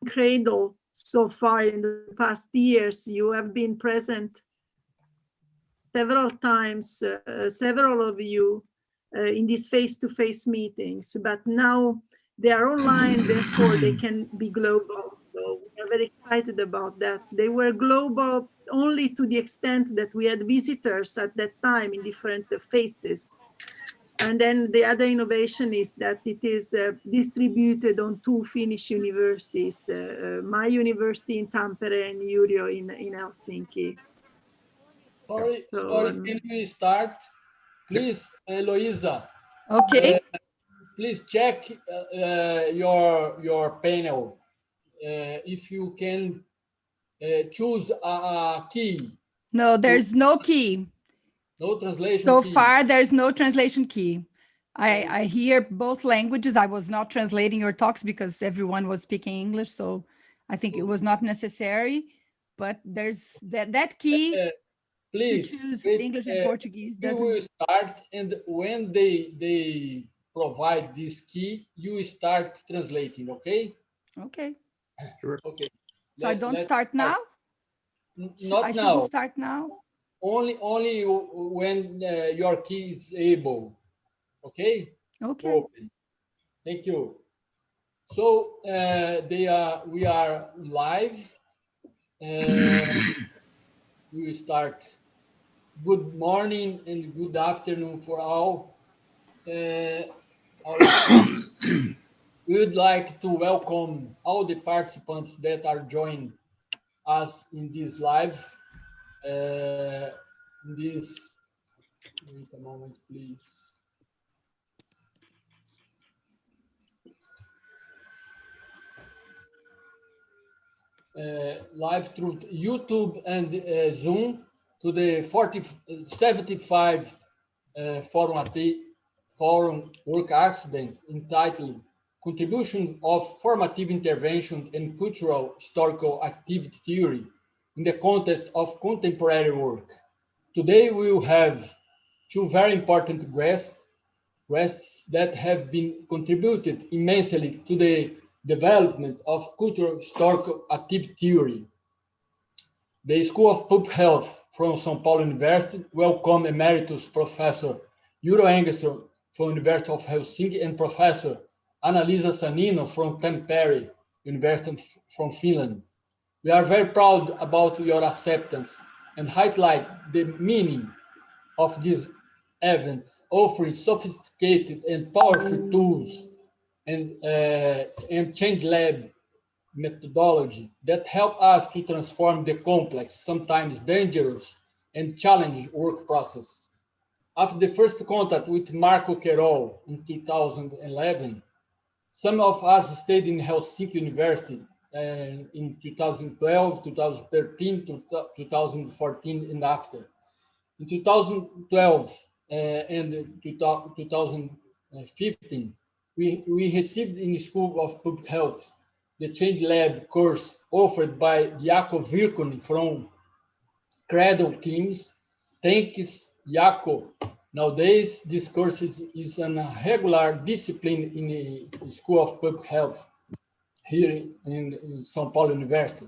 cradle so far in the past years. You have been present several times, several of you, in these face-to-face meetings, but now they are online, therefore they can be global. So we are very excited about that. They were global only to the extent that we had visitors at that time in different phases. And then the other innovation is that it is distributed on 2 Finnish universities, my university in Tampere and Yrjö in Helsinki. Sorry, can we start? Please, Eloisa. Okay. Please check your panel. If you can choose a key. No, there's no key. No translation So key. far, there's no translation key. I hear both languages. I was not translating your talks because everyone was speaking English, so I think it was not necessary. But there's that key please to choose English and Portuguese. We will start, and when they provide this key, you start translating. Okay. Okay. Sure. Okay. So I don't start now. Not I now. shouldn't start now. Only when your key is able. Okay. Okay. Open. Thank you. So we are live. We will start. Good morning and good afternoon for all. We would like to welcome all the participants that are joining us in this live. Wait a moment, please. Live through YouTube and Zoom to the 75 FórumAT Forum Work Accident entitled Contribution of Formative Intervention in Cultural Historical Activity Theory in the Context of Contemporary Work. Today we will have 2 very important guests that have been contributed immensely to the development of cultural historical activity theory. The School of Public Health from São Paulo University welcome Emeritus Professor Yrjö Engeström from University of Helsinki and Professor Annalisa Sannino from Tampere University from Finland. We are very proud about your acceptance and highlight the meaning of this event, offering sophisticated and powerful tools and change lab methodology that help us to transform the complex, sometimes dangerous and challenging work process. After the first contact with Marco Querol in 2011, some of us stayed in Helsinki University in 2012, 2013, 2014 and after. In 2012 and 2015, we received in the School of Public Health the Change Lab course offered by Jaakko Virkkunen from Cradle Teams. Thanks, Jaakko. Nowadays, this course is a regular discipline in the School of Public Health here in São Paulo University.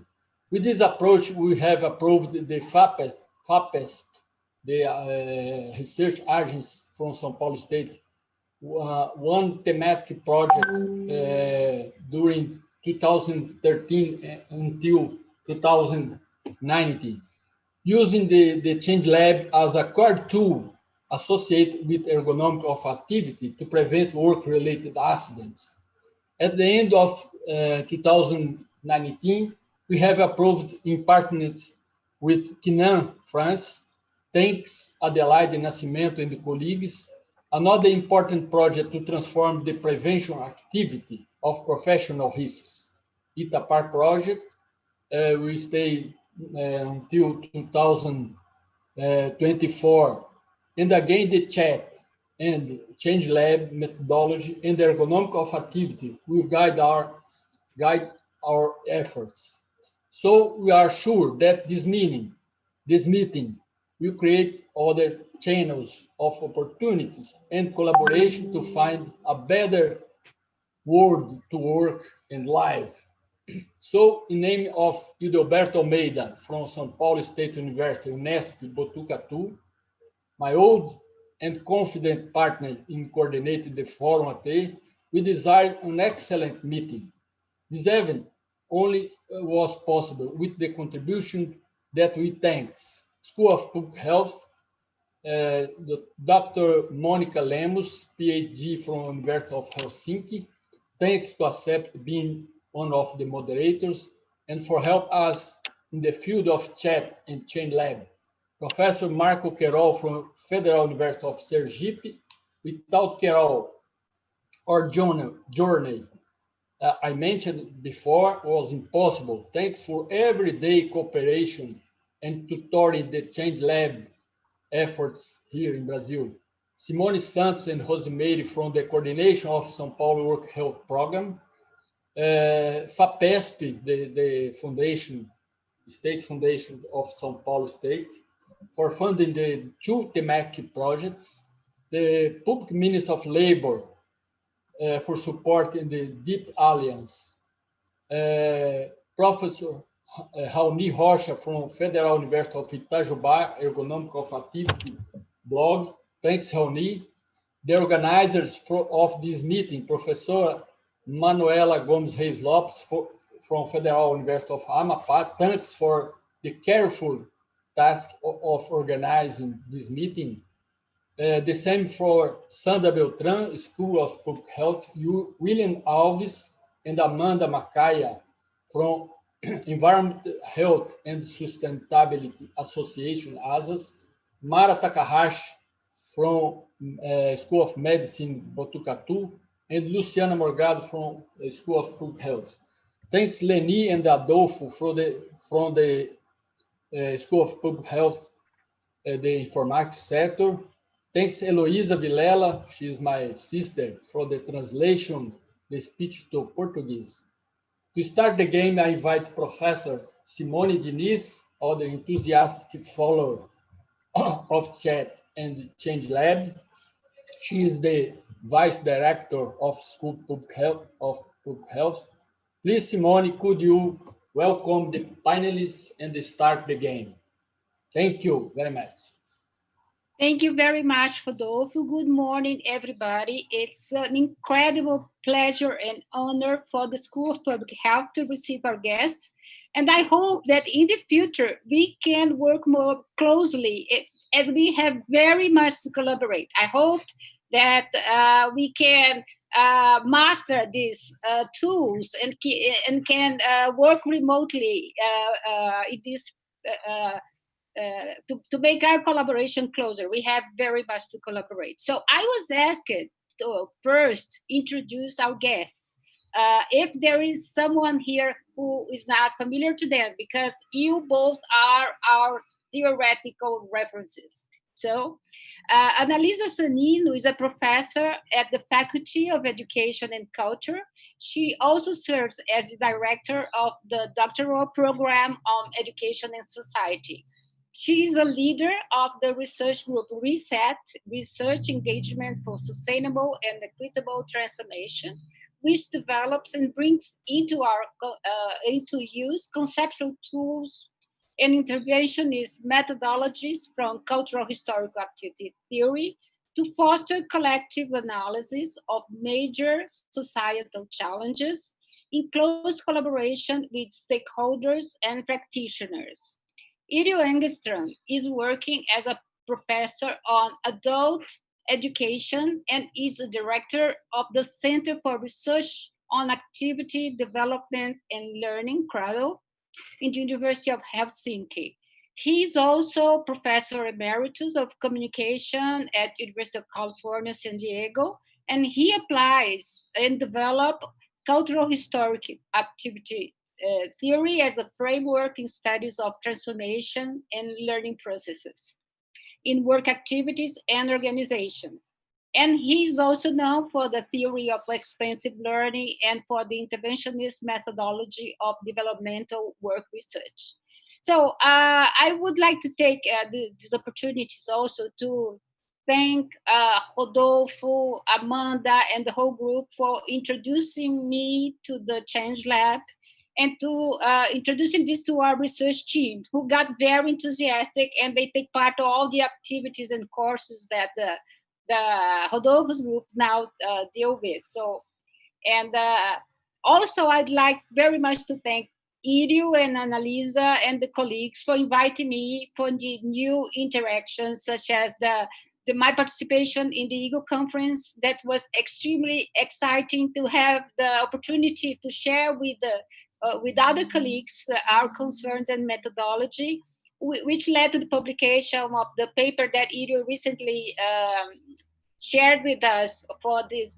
With this approach, we have approved the FAPESP, the research agency from São Paulo State, one thematic project during 2013 until 2019, using the Change Lab as a core tool associated with ergonomic of activity to prevent work-related accidents. At the end of 2019, we have approved in partnership with Quinan, France, thanks Adelaide Nascimento and colleagues, another important project to transform the prevention activity of professional risks. ITAPAR project will stay until 2024. And again, the chat and Change Lab methodology and the ergonomic of activity will guide our efforts. So we are sure that this meeting will create other channels of opportunities and collaboration to find a better world to work and live. So, in name of Gilberto Almeida from São Paulo State University, Unesp, Botucatu, my old and confident partner in coordinating the FórumAT, we desired an excellent meeting. This event only was possible with the contribution that we thanks School of Public Health, Dr. Monica Lemos, PhD from University of Helsinki, thanks to accept being one of the moderators and for help us in the field of chat and chain lab. Professor Marco Querol from Federal University of Sergipe. Without Querol, our journey, I mentioned before, was impossible. Thanks for everyday cooperation and tutoring the Change Lab efforts here in Brazil. Simone Santos and Rosemary from the coordination of São Paulo Work Health Program. FAPESP, the foundation, state foundation of São Paulo State, for funding the 2 thematic projects. The Public Minister of Labor for supporting the Deep Alliance. Professor Raoni Rocha from Federal University of Itajubá, Ergonomic of Activity blog. Thanks, Raoni. The organizers of this meeting, Professor Manuela Gomes Reis Lopes from Federal University of Amapá. Thanks for the careful task of organizing this meeting. The same for Sandra Beltran, School of Public Health, William Alves and Amanda Macaya from Environment, Health and Sustainability Association, ASAS, Mara Takahashi from School of Medicine, Botucatu, and Luciana Morgado from School of Public Health. Thanks, Leni and Adolfo from the School of Public Health, the informatics sector. Thanks, Heloísa Vilela, she is my sister, for the translation, the speech to Portuguese. To start the game, I invite Professor Simone Diniz, other enthusiastic follower of Chat and Change Lab. She is the Vice Director of School of Public Health. Please, Simone, could you welcome the panelists and start the game? Thank you very much. Thank you very much, Rodolfo. Good morning, everybody. It's an incredible pleasure and honor for the School of Public Health to receive our guests. And I hope that in the future, we can work more closely as we have very much to collaborate. I hope that we can master these tools and can work remotely in this to make our collaboration closer. We have very much to collaborate. So I was asked to first introduce our guests. If there is someone here who is not familiar to them, because you both are our theoretical references. So Annalisa Sannino is a professor at the Faculty of Education and Culture. She also serves as the director of the doctoral program on education and society. She is a leader of the research group RESET, Research Engagement for Sustainable and Equitable Transformation, which develops and brings into use conceptual tools and interventionist methodologies from cultural historical activity theory to foster collective analysis of major societal challenges in close collaboration with stakeholders and practitioners. Yrjö Engeström is working as a professor on adult education and is a director of the Center for Research on Activity, Development and Learning, CRADO, in the University of Helsinki. He is also Professor Emeritus of Communication at University of California, San Diego, and he applies and develops cultural historic activity theory as a framework in studies of transformation and learning processes in work activities and organizations. And he is also known for the theory of expansive learning and for the interventionist methodology of developmental work research. So I would like to take these opportunities also to thank Rodolfo, Amanda, and the whole group for introducing me to the Change Lab and to introducing this to our research team, who got very enthusiastic, and they take part of all the activities and courses that the Rodolfo's group now deal with. So, and also I'd like very much to thank Yrjö and Annalisa and the colleagues for inviting me for the new interactions, such as my participation in the Yrjö conference. That was extremely exciting to have the opportunity to share with other colleagues our concerns and methodology, which led to the publication of the paper that Yrjö recently shared with us for this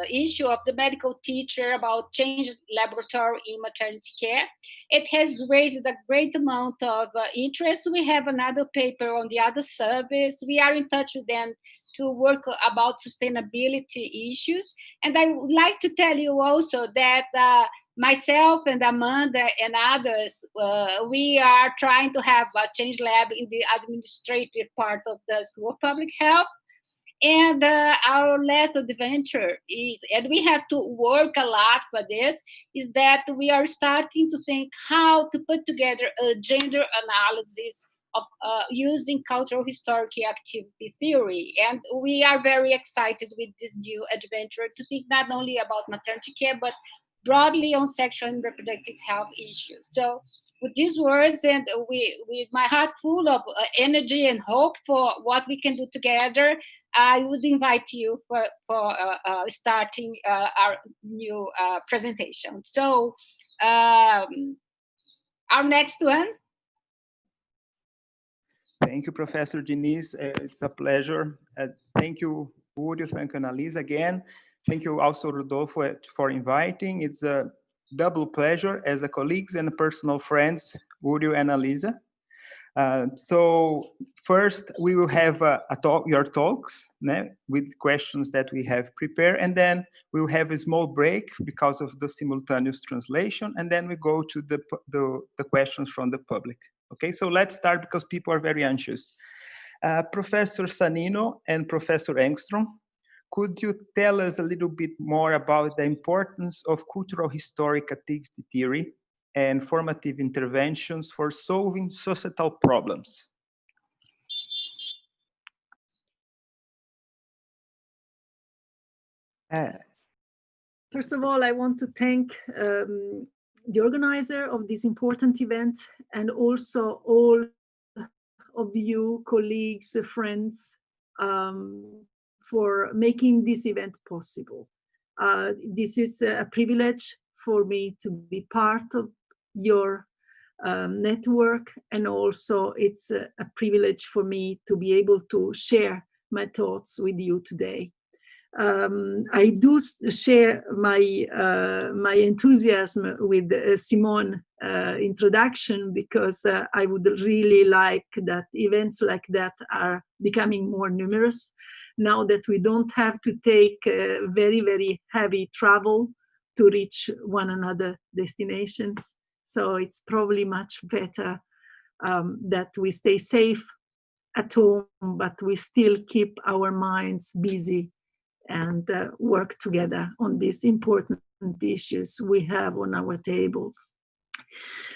issue of the medical teacher about changed laboratory in maternity care. It has raised a great amount of interest. We have another paper on the other service. We are in touch with them to work about sustainability issues. And I would like to tell you also that myself and Amanda and others, we are trying to have a change lab in the administrative part of the School of Public Health. And our last adventure is, and we have to work a lot for this, is that we are starting to think how to put together a gender analysis of using cultural historic activity theory. And we are very excited with this new adventure to think not only about maternity care, but broadly on sexual and reproductive health issues. So with these words, and with my heart full of energy and hope for what we can do together, I would invite you for starting our new presentation. So our next one. Thank you, Professor Diniz. It's a pleasure. Thank you, Yrjö. Thank you, Annalisa, again. Thank you also, Rodolfo, for inviting. It's a double pleasure as a colleagues and personal friends, Yrjö and Annalisa. So first, we will have your talks with questions that we have prepared, and then we will have a small break because of the simultaneous translation, and then we go to the questions from the public. Okay, so let's start because people are very anxious. Professor Sannino and Professor Engeström, could you tell us a little bit more about the importance of cultural historic activity theory and formative interventions for solving societal problems? First of all, I want to thank the organizer of this important event, and also all of you, colleagues, friends, for making this event possible. This is a privilege for me to be part of your network, and also it's a privilege for me to be able to share my thoughts with you today. I do share my enthusiasm with Simone's introduction, because I would really like that events like that are becoming more numerous now that we don't have to take very, very heavy travel to reach one another destinations. So it's probably much better that we stay safe at home, but we still keep our minds busy and work together on these important issues we have on our tables.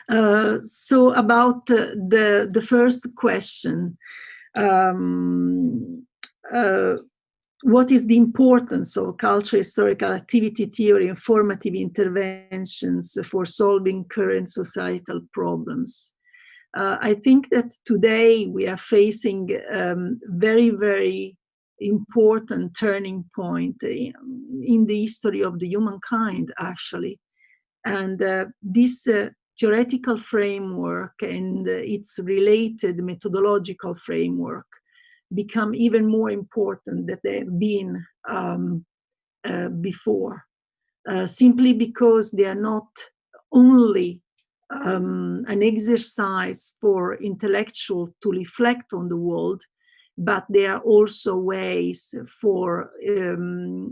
So about the first question, what is the importance of cultural historical activity theory and formative interventions for solving current societal problems? I think that today we are facing very, very important turning point in the history of the humankind, actually. And this theoretical framework and its related methodological framework become even more important than they have been before, simply because they are not only an exercise for intellectuals to reflect on the world, but they are also ways for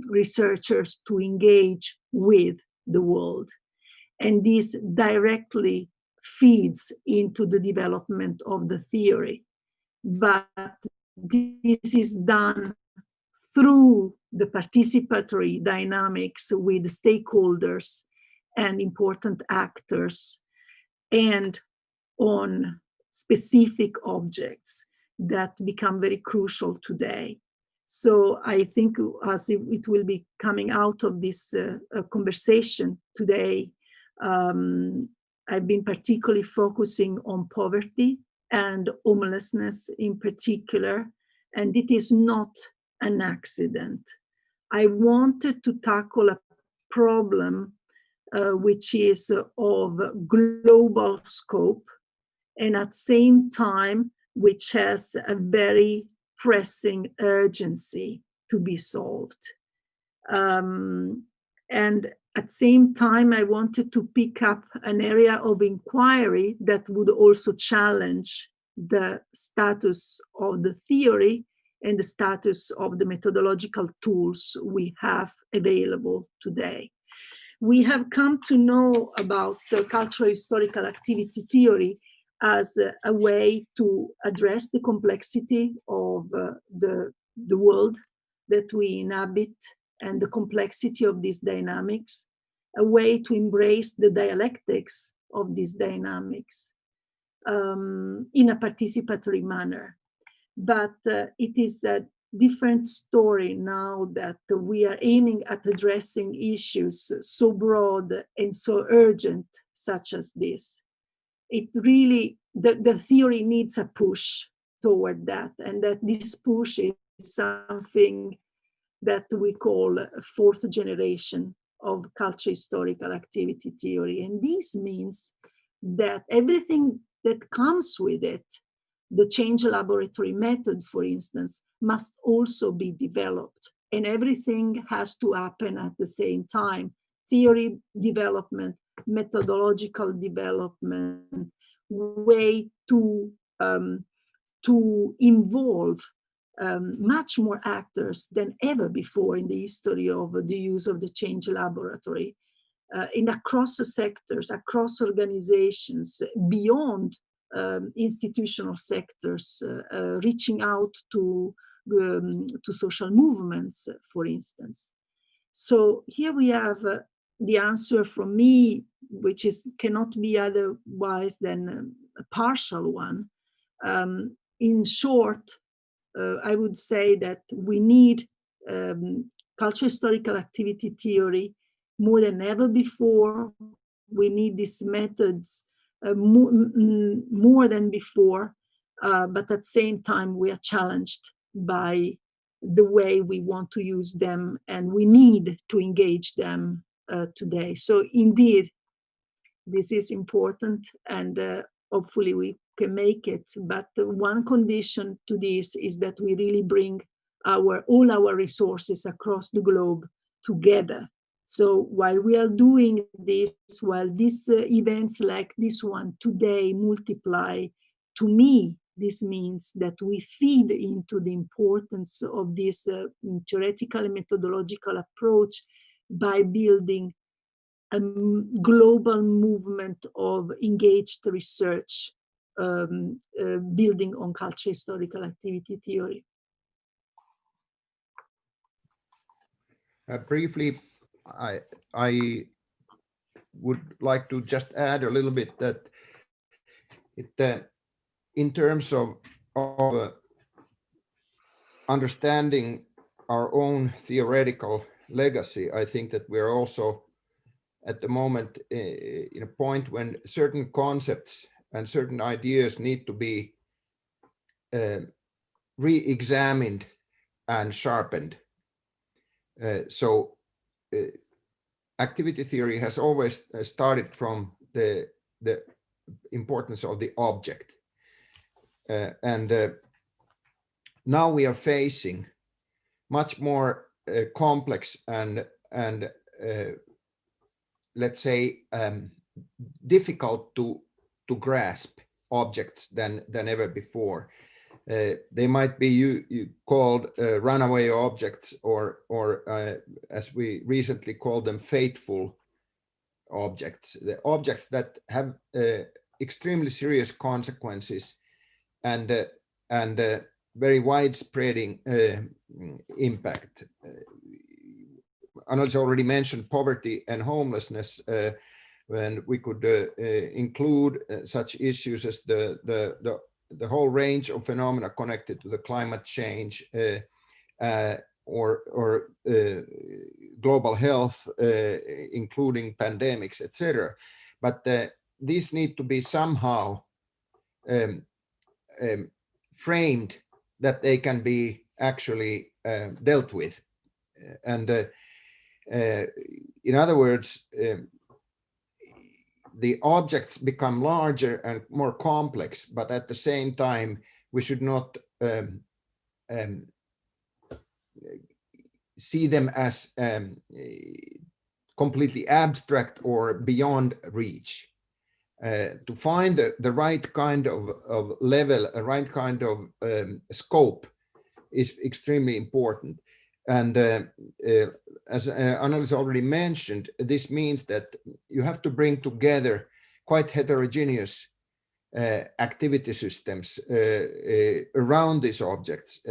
researchers to engage with the world. And this directly feeds into the development of the theory. But this is done through the participatory dynamics with stakeholders and important actors, and on specific objects that become very crucial today. So I think as it will be coming out of this conversation today, I've been particularly focusing on poverty and homelessness in particular, and it is not an accident. I wanted to tackle a problem which is of global scope, and at the same time, which has a very pressing urgency to be solved. And at the same time, I wanted to pick up an area of inquiry that would also challenge the status of the theory and the status of the methodological tools we have available today. We have come to know about the cultural historical activity theory as a way to address the complexity of the world that we inhabit and the complexity of these dynamics, a way to embrace the dialectics of these dynamics in a participatory manner. But it is a different story now that we are aiming at addressing issues so broad and so urgent such as this. It really, the theory needs a push toward that, and that this push is something that we call a fourth generation of cultural historical activity theory. And this means that everything that comes with it, the change laboratory method, for instance, must also be developed, and everything has to happen at the same time. Theory development, methodological development, way to involve much more actors than ever before in the history of the use of the change laboratory, in across the sectors, across organizations, beyond institutional sectors, reaching out to social movements, for instance. So here we have the answer from me, which cannot be otherwise than a partial one. In short, I would say that we need cultural historical activity theory more than ever before. We need these methods more than before, but at the same time, we are challenged by the way we want to use them, and we need to engage them today. So indeed, this is important, and hopefully we can make it. But one condition to this is that we really bring all our resources across the globe together. So while we are doing this, while these events like this one today multiply, to me, this means that we feed into the importance of this theoretical and methodological approach by building a global movement of engaged research, building on cultural historical activity theory. Briefly, I would like to just add a little bit that in terms of understanding our own theoretical legacy, I think that we're also at the moment in a point when certain concepts and certain ideas need to be re-examined and sharpened. So activity theory has always started from the importance of the object. And now we are facing much more complex and let's say difficult to grasp objects than ever before. They might be called runaway objects, or as we recently called them, fateful objects. The objects that have extremely serious consequences and very widespreading impact. Annalisa already mentioned poverty and homelessness. when we could include such issues as the whole range of phenomena connected to the climate change or global health, including pandemics, etc. But these need to be somehow framed that they can be actually dealt with. And in other words, the objects become larger and more complex, but at the same time, we should not see them as completely abstract or beyond reach. To find the right kind of level, a right kind of scope is extremely important. And as Annalisa already mentioned, this means that you have to bring together quite heterogeneous activity systems around these objects.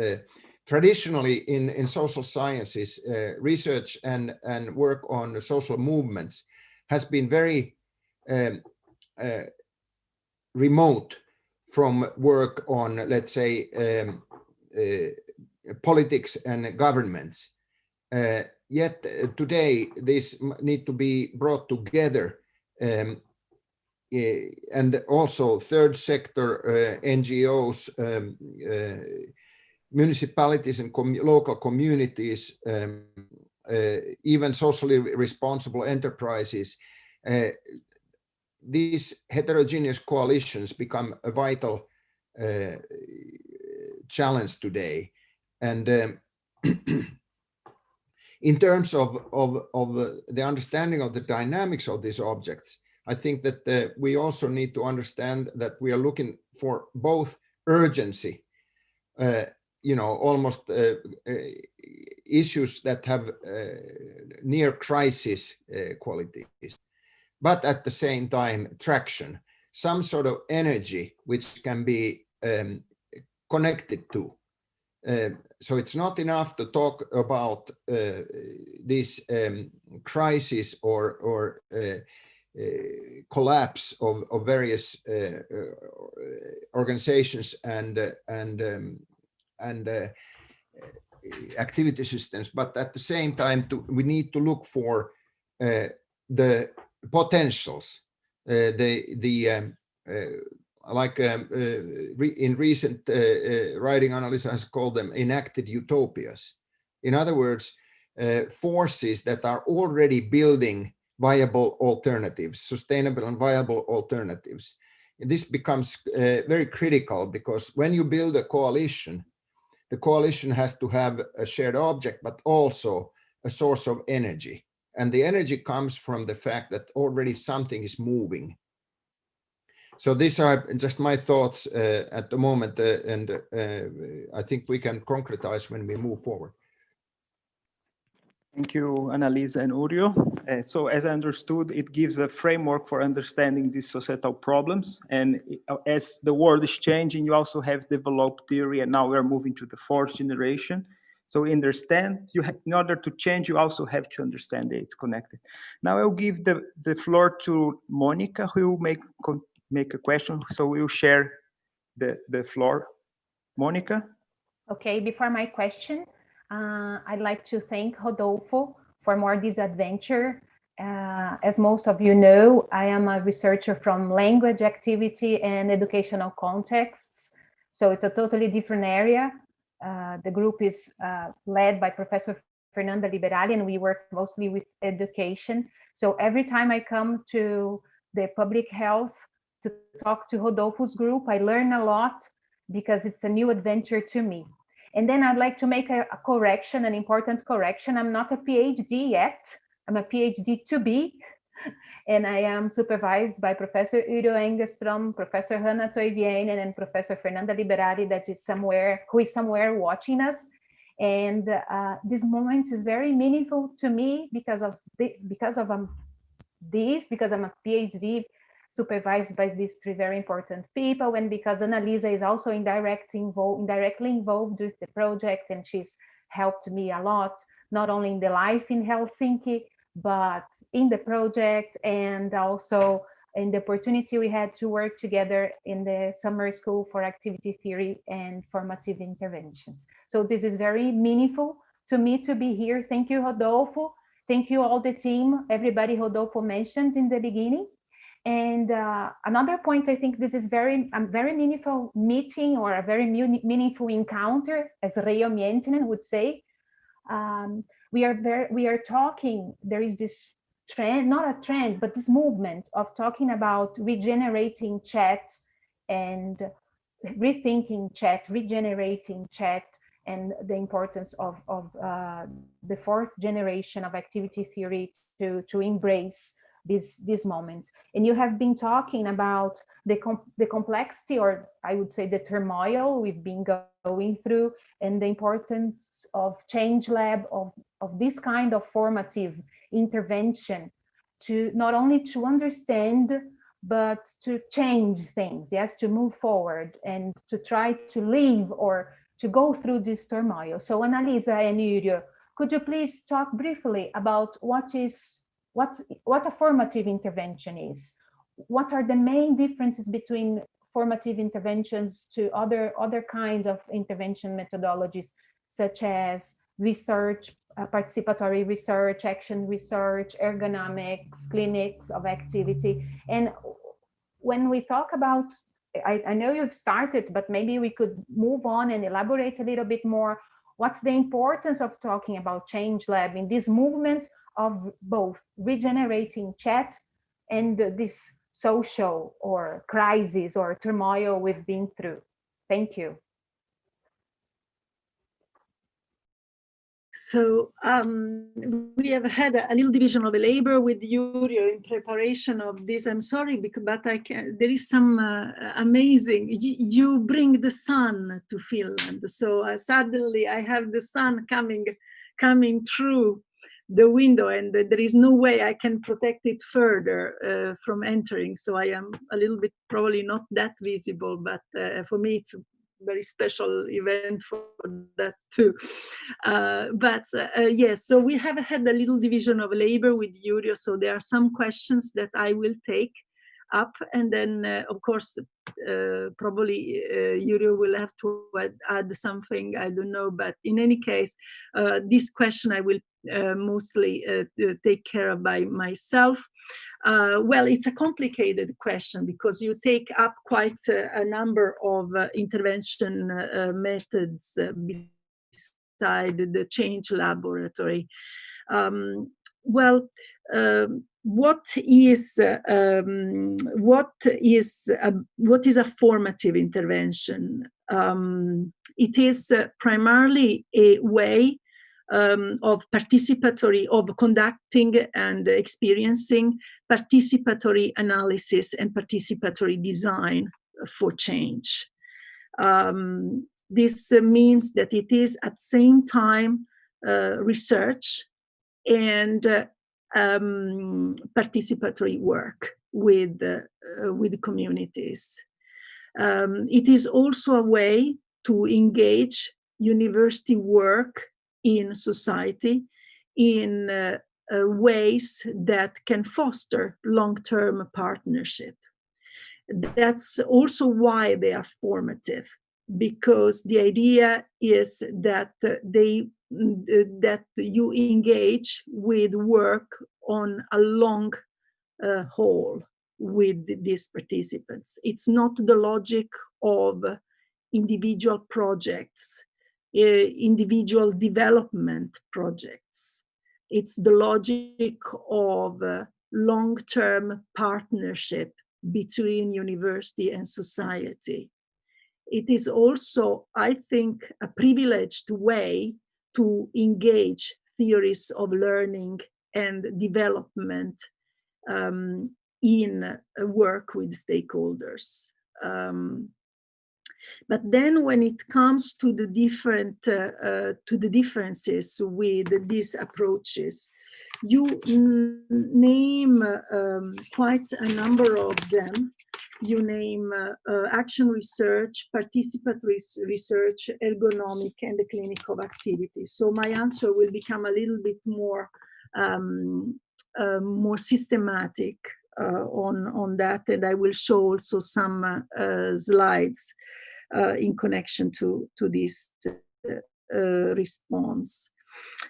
Traditionally, in social sciences, research and work on social movements has been very remote from work on, let's say, politics and governments. Yet today, these need to be brought together, and also third sector, NGOs, municipalities and local communities, even socially responsible enterprises. These heterogeneous coalitions become a vital challenge today. And in terms of the understanding of the dynamics of these objects, I think that we also need to understand that we are looking for both urgency, almost issues that have near crisis qualities, but at the same time, traction, some sort of energy which can be connected to. So it's not enough to talk about this crisis or collapse of various organizations and activity systems, but at the same time, we need to look for the potentials, in recent writing, Annalisa has called them enacted utopias. In other words, forces that are already building viable alternatives, sustainable and viable alternatives. And this becomes very critical, because when you build a coalition, the coalition has to have a shared object, but also a source of energy. And the energy comes from the fact that already something is moving. So these are just my thoughts at the moment, and I think we can concretize when we move forward. Thank you, Annalisa and Yrjö. So as I understood, it gives a framework for understanding these societal problems. And as the world is changing, you also have developed theory, and now we're moving to the fourth generation. So understand, in order to change, you also have to understand that it's connected. Now I'll give the floor to Monica, who will make a question. So we'll share the floor. Monica? Okay, before my question, I'd like to thank Rodolfo for this adventure. As most of you know, I am a researcher from language activity and educational contexts. So it's a totally different area. The group is led by Professor Fernanda Liberali, and we work mostly with education. So every time I come to the public health to talk to Rodolfo's group, I learn a lot, because it's a new adventure to me. And then I'd like to make a correction, an important correction. I'm not a PhD yet. I'm a PhD to be. And I am supervised by Professor Yrjö Engeström, Professor Hanna Toiviainen, and Professor Fernanda Liberali, who is somewhere watching us. And this moment is very meaningful to me because I'm a PhD supervised by these three very important people, and because Annalisa is also indirectly involved with the project, and she's helped me a lot, not only in the life in Helsinki, but in the project, and also in the opportunity we had to work together in the summer school for activity theory and formative interventions. So this is very meaningful to me to be here. Thank you, Rodolfo. Thank you all the team, everybody Rodolfo mentioned in the beginning. And another point, I think this is a very meaningful meeting, or a very meaningful encounter, as Yrjö Engeström would say. We are talking, there is this trend, not a trend, but this movement of talking about regenerating chat and rethinking chat, regenerating chat, and the importance of the fourth generation of activity theory to embrace this moment. And you have been talking about the complexity, or I would say the turmoil we've been going through, and the importance of Change Lab, of this kind of formative intervention, to not only to understand, but to change things, yes, to move forward and to try to live or to go through this turmoil. So Annalisa and Yrjö, could you please talk briefly about what a formative intervention is? What are the main differences between formative interventions to other kinds of intervention methodologies, such as research, participatory research, action research, ergonomics, clinics of activity? And when we talk about, I know you've started, but maybe we could move on and elaborate a little bit more. What's the importance of talking about Change Lab in this movement of both regenerating chat and this social or crisis or turmoil we've been through? Thank you. So we have had a little division of labor with Yrjö in preparation of this. I'm sorry, but there is some amazing, you bring the sun to Finland. So suddenly I have the sun coming through the window, and there is no way I can protect it further from entering. So I am a little bit probably not that visible, but for me it's a very special event for that too. Yes, so we have had a little division of labor with Yrjö. So there are some questions that I will take up, and then of course probably Yrjö will have to add something, I don't know, but in any case this question I will mostly take care of by myself. Well, it's a complicated question because you take up quite a number of intervention methods beside the Change Laboratory. What is a formative intervention? It is primarily a way of conducting and experiencing participatory analysis and participatory design for change. This means that it is at the same time research and participatory work with communities. It is also a way to engage university work in society in ways that can foster long-term partnership. That's also why they are formative, because the idea is that that you engage with work on a long haul with these participants. It's not the logic of individual projects, individual development projects. It's the logic of long-term partnership between university and society. It is also, I think, a privileged way to engage theories of learning and development in work with stakeholders. But then when it comes to the differences with these approaches, you name quite a number of them. You name action research, participatory research, ergonomic, and the clinic of activity. So my answer will become a little bit more more systematic on that, and I will show also some slides in connection to this response.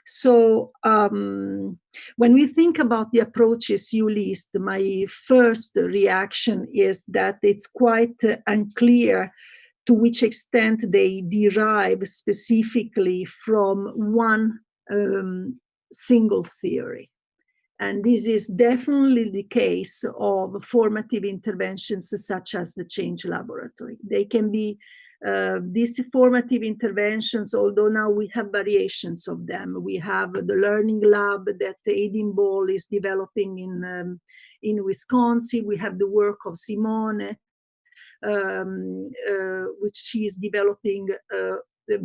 So when we think about the approaches you list, my first reaction is that it's quite unclear to which extent they derive specifically from one single theory. And this is definitely the case of formative interventions such as the change laboratory. They can be these formative interventions, although now we have variations of them. We have the learning lab that Aidin Ball is developing in Wisconsin. We have the work of Simone, which she is developing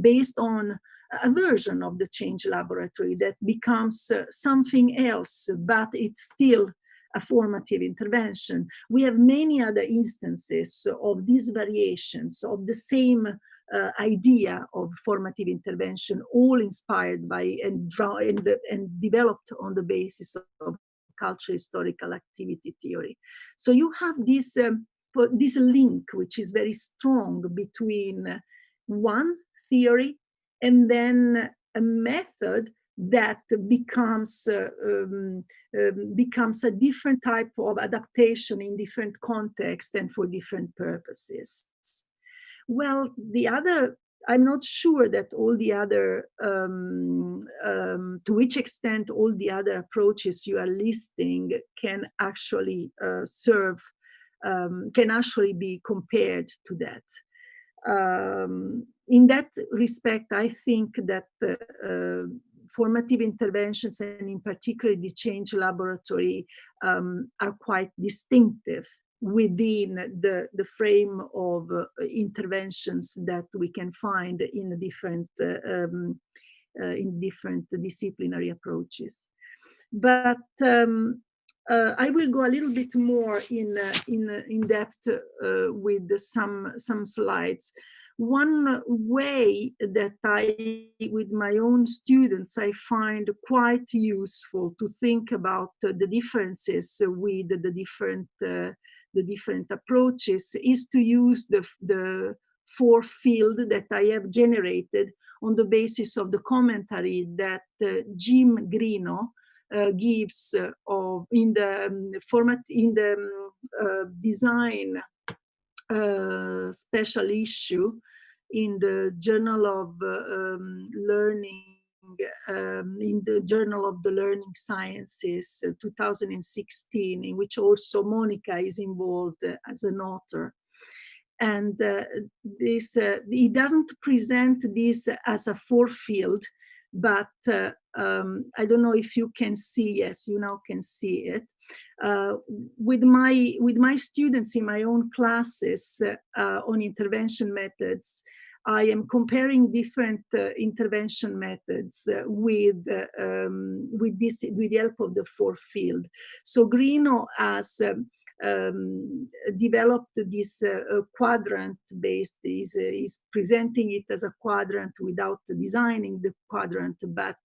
based on a version of the change laboratory that becomes something else, but it's still a formative intervention. We have many other instances of these variations of the same idea of formative intervention, all inspired by and developed on the basis of cultural historical activity theory. So you have this link, which is very strong between one theory and then a method that becomes a different type of adaptation in different contexts and for different purposes. Well, I'm not sure that all the other, to which extent all the other approaches you are listing can actually can actually be compared to that. In that respect, I think that formative interventions, and in particular the change laboratory, are quite distinctive within the frame of interventions that we can find in different disciplinary approaches. But I will go a little bit more in depth with some slides. One way that with my own students, I find quite useful to think about the differences with the different approaches is to use the four field that I have generated on the basis of the commentary that Jim Greeno gives in the design special issue in the Journal of Learning, in the Journal of the Learning Sciences 2016, in which also Monica is involved as an author. And he doesn't present this as a four field, but I don't know if you can see. Yes, you now can see it. With my students in my own classes on intervention methods, I am comparing different intervention methods with the help of the four field. So Greeno has developed this quadrant based, is presenting it as a quadrant without designing the quadrant, but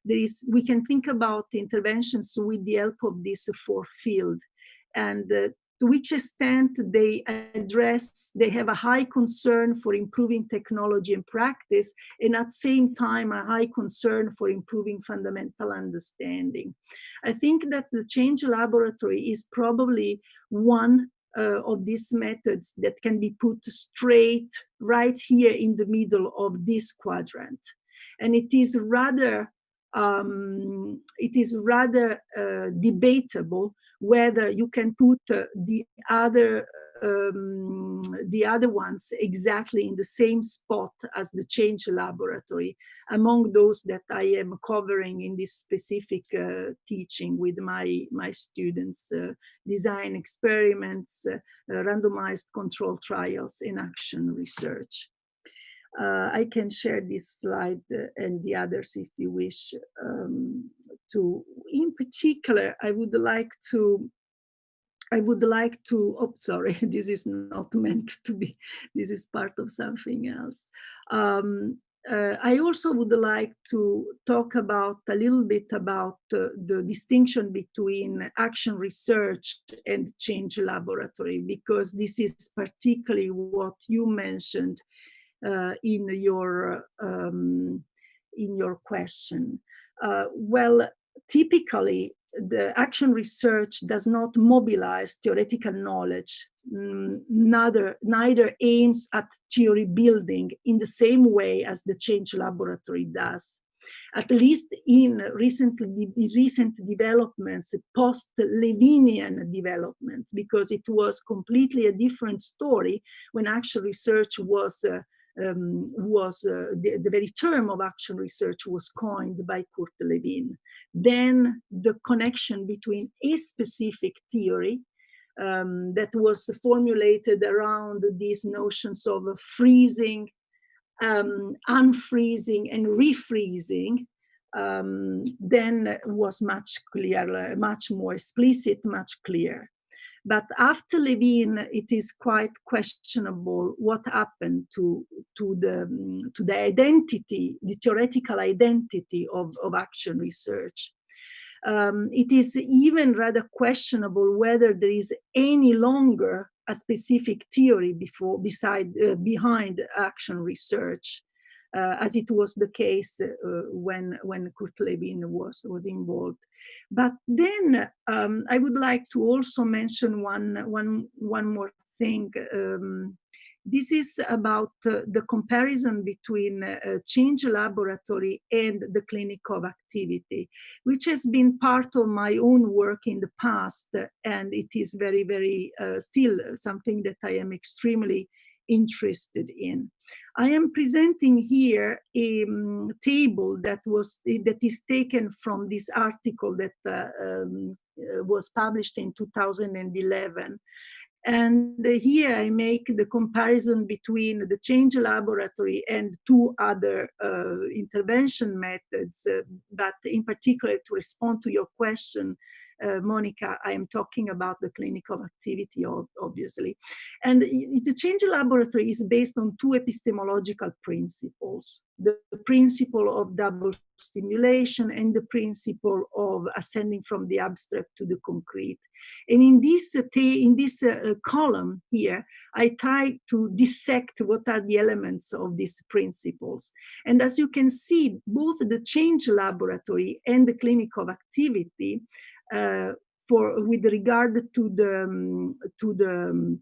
we can think about interventions with the help of this four field, and to which extent they have a high concern for improving technology and practice, and at the same time a high concern for improving fundamental understanding. I think that the change laboratory is probably one of these methods that can be put straight right here in the middle of this quadrant. And it is rather debatable whether you can put the other ones exactly in the same spot as the change laboratory among those that I am covering in this specific teaching with my students, design experiments, randomized control trials, and action research. I can share this slide and the others if you wish to. In particular, I would like to, oh, sorry, this is not meant to be, this is part of something else. I also would like to talk about a little bit about the distinction between action research and change laboratory, because this is particularly what you mentioned in your question. Well, typically, the action research does not mobilize theoretical knowledge, neither aims at theory building in the same way as the change laboratory does. At least in recent developments, post-Levinian developments, because it was completely a different story when action research was the very term of action research was coined by Kurt Lewin. Then the connection between a specific theory that was formulated around these notions of freezing, unfreezing, and refreezing, then was much clearer, much more explicit, much clearer. But after Levin, it is quite questionable what happened to the identity, the theoretical identity of action research. It is even rather questionable whether there is any longer a specific theory behind action research, as it was the case when Kurt Lewin was involved. But then I would like to also mention one more thing. This is about the comparison between change laboratory and the clinic of activity, which has been part of my own work in the past, and it is very, very still something that I am extremely interested in. I am presenting here a table that is taken from this article that was published in 2011. And here I make the comparison between the change laboratory and two other intervention methods, but in particular to respond to your question, Monica, I am talking about the clinic of activity, obviously. And the change laboratory is based on two epistemological principles: the principle of double stimulation and the principle of ascending from the abstract to the concrete. And in this column here, I try to dissect what are the elements of these principles. And as you can see, both the change laboratory and the clinic of activity, with regard to the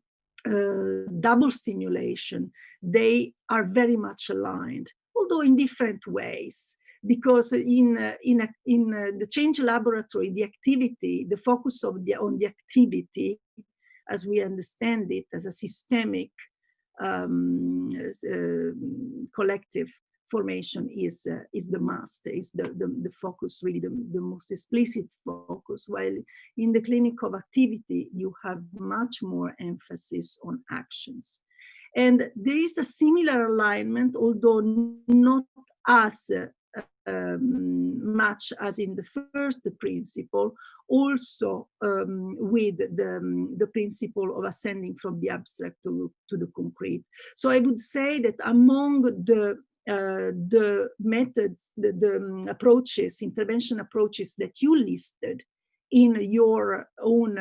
double stimulation, they are very much aligned, although in different ways. Because in the change laboratory, the activity, the focus on the activity, as we understand it, as a systemic collective formation is the must, is the focus, really the most explicit focus, while in the clinic of activity, you have much more emphasis on actions. And there is a similar alignment, although not as much as in the first principle, also with the principle of ascending from the abstract to the concrete. So I would say that among the methods, the approaches, intervention approaches that you listed in your own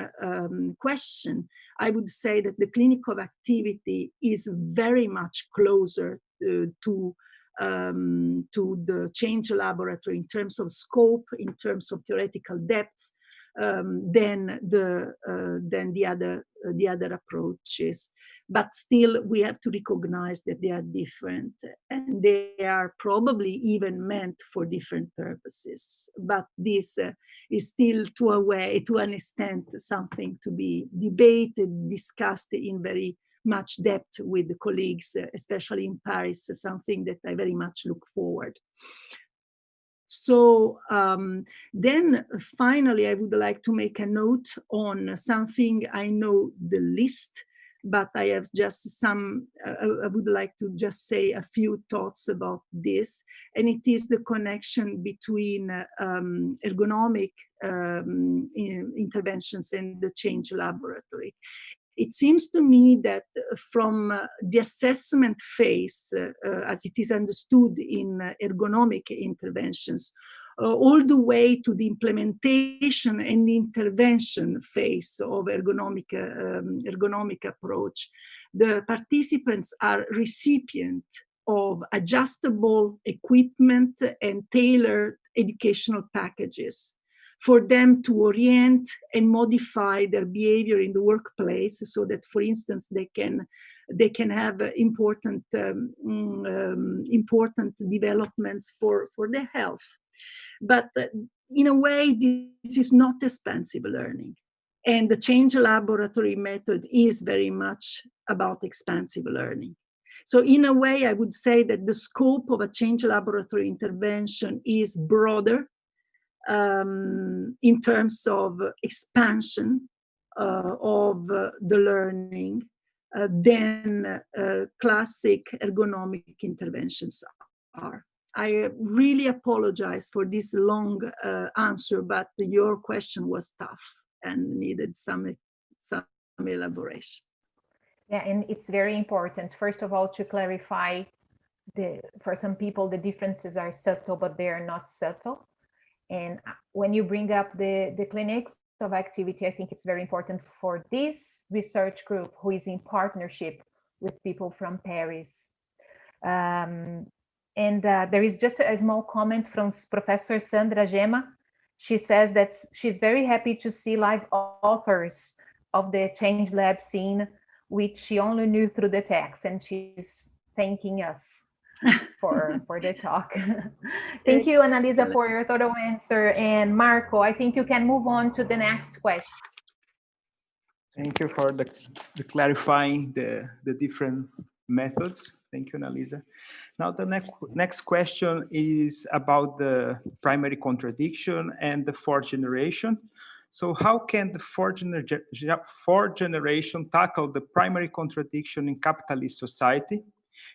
question, I would say that the clinic of activity is very much closer to the change laboratory in terms of scope, in terms of theoretical depth, than the other approaches. But still, we have to recognize that they are different, and they are probably even meant for different purposes. But this is still, to an extent, something to be debated, discussed in very much depth with the colleagues, especially in Paris, something that I very much look forward. So then finally, I would like to make a note on something I know the least, but I have just I would like to just say a few thoughts about this, and it is the connection between ergonomic interventions and the change laboratory. it seems to me that from the assessment phase, as it is understood in ergonomic interventions, all the way to the implementation and the intervention phase of ergonomic approach, the participants are recipient of adjustable equipment and tailored educational packages for them to orient and modify their behavior in the workplace, so that, for instance, they can have important developments for their health. But in a way, this is not expansive learning, and the change laboratory method is very much about expansive learning. So in a way, I would say that the scope of a change laboratory intervention is broader in terms of expansion of the learning than classic ergonomic interventions are. I really apologize for this long answer, but your question was tough and needed some elaboration. Yeah, and it's very important, first of all, to clarify for some people, the differences are subtle, but they are not subtle. And when you bring up the clinics of activity, I think it's very important for this research group, who is in partnership with people from Paris. And there is just a small comment from Professor Sandra Gema. She says that she's very happy to see live authors of the Change Lab scene, which she only knew through the text, and she's thanking us for the talk. Thank you, Annalisa, for your thorough answer. And Marco, I think you can move on to the next question. Thank you for the clarifying the different methods. Thank you, Annalisa. Now the next question is about the primary contradiction and the fourth generation. So how can the fourth generation tackle the primary contradiction in capitalist society,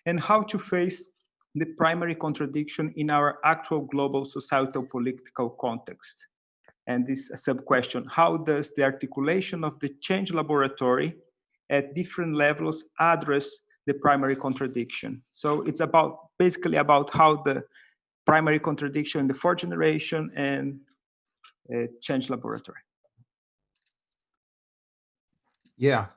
and how to face the primary contradiction in our actual global societal political context? And this sub-question, how does the articulation of the change laboratory at different levels address the primary contradiction? So it's basically about how the primary contradiction in the fourth generation and change laboratory. Yeah,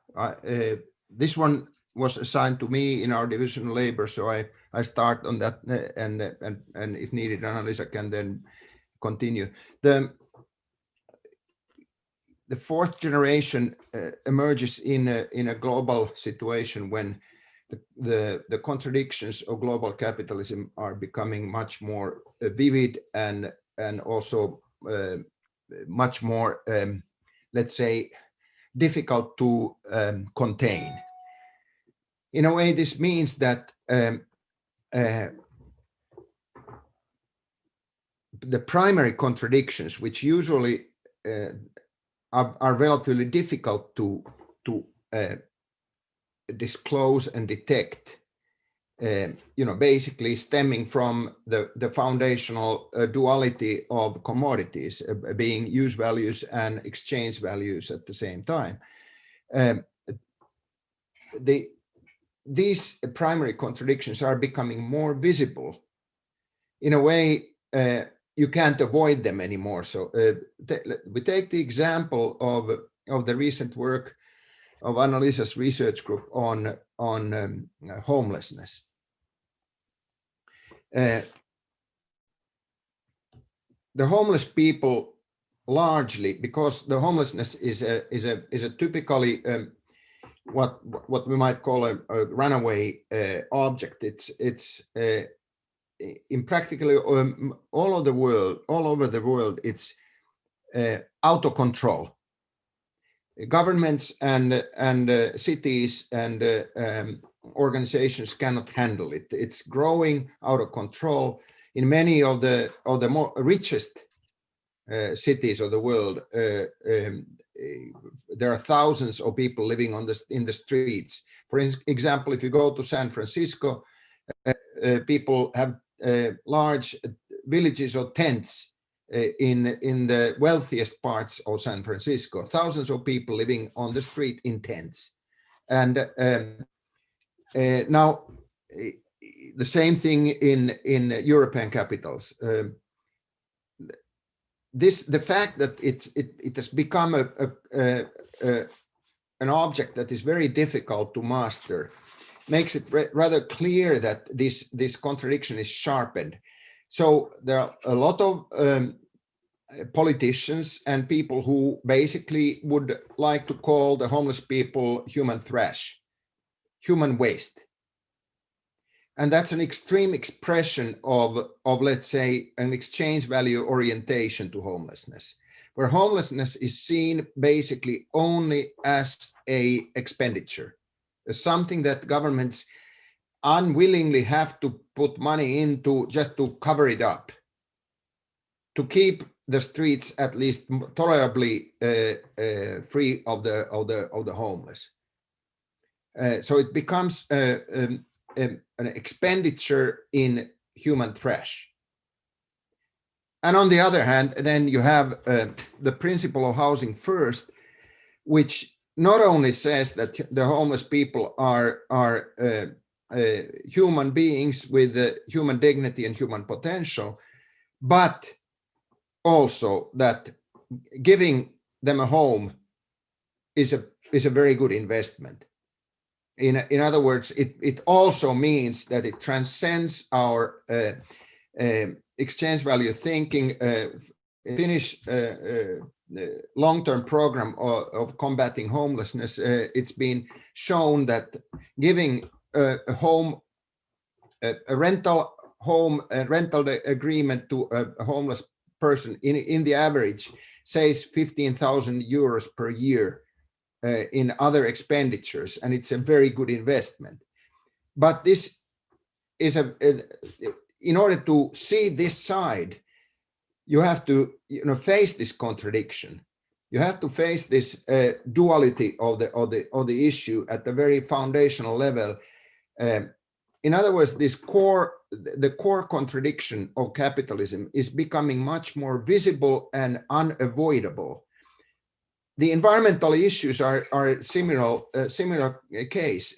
this one was assigned to me in our division of labor, so I start on that, and if needed, Annalisa can then continue. The fourth generation emerges in a global situation when the contradictions of global capitalism are becoming much more vivid and also much more, let's say, difficult to contain. In a way, this means that the primary contradictions, which usually are relatively difficult to disclose and detect, basically stemming from the foundational duality of commodities, being use values and exchange values at the same time. These primary contradictions are becoming more visible. In a way, you can't avoid them anymore. So we take the example of the recent work of Annalisa's research group on homelessness. The homeless people largely, because the homelessness is a typically what we might call a runaway object. It's in practically all over the world, it's out of control. Governments and cities and organizations cannot handle it. It's growing out of control. In many of the more richest cities of the world, there are thousands of people living in the streets. For example, if you go to San Francisco, people have large villages or tents in the wealthiest parts of San Francisco, thousands of people living on the street in tents. And now the same thing in European capitals. The fact that it has become an object that is very difficult to master makes it rather clear that this contradiction is sharpened. So there are a lot of politicians and people who basically would like to call the homeless people human trash, human waste. And that's an extreme expression of let's say, an exchange value orientation to homelessness, where homelessness is seen basically only as a expenditure, as something that governments unwillingly have to put money into just to cover it up, to keep the streets at least tolerably free of the homeless. So it becomes an expenditure in human trash. And on the other hand, then you have the principle of housing first, which not only says that the homeless people are human beings with human dignity and human potential, but also that giving them a home is a very good investment. In other words, it also means that it transcends our exchange value thinking. Finnish long-term program of combating homelessness, it's been shown that giving a rental agreement to a homeless person in the average saves 15,000 euros per year in other expenditures, and it's a very good investment. But this is in order to see this side, you have to face this contradiction. You have to face this duality of the issue at the very foundational level. In other words, the core contradiction of capitalism is becoming much more visible and unavoidable. The environmental issues are similar case.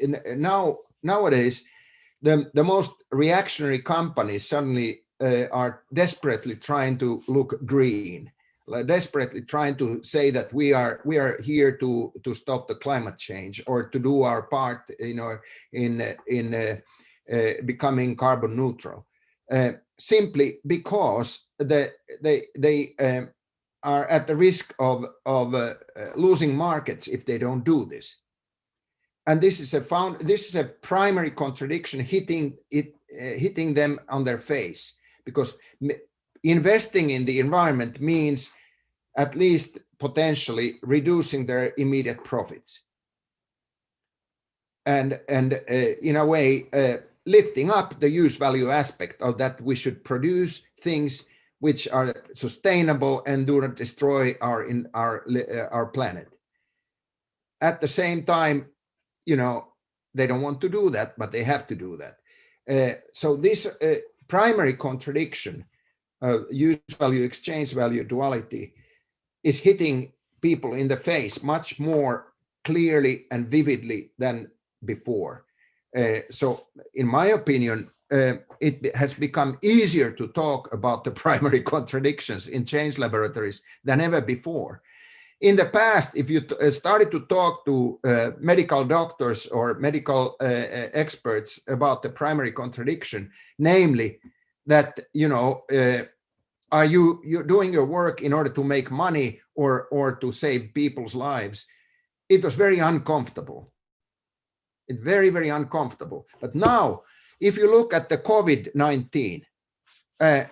Nowadays, the most reactionary companies suddenly are desperately trying to look green, desperately trying to say that we are here to stop the climate change or to do our part, in becoming carbon neutral, simply because they are at the risk of losing markets if they don't do this. And this is a primary contradiction hitting them on their face, because investing in the environment means at least potentially reducing their immediate profits, and in a way lifting up the use value aspect of that. We should produce things which are sustainable and do not destroy our planet. At the same time, they don't want to do that, but they have to do that. So this primary contradiction of use value, exchange value duality is hitting people in the face much more clearly and vividly than before. So in my opinion, it has become easier to talk about the primary contradictions in change laboratories than ever before. In the past, if you started to talk to medical doctors or medical experts about the primary contradiction, namely that, are you doing your work in order to make money or to save people's lives? It was very uncomfortable. It's very, very uncomfortable. But now, if you look at the COVID-19,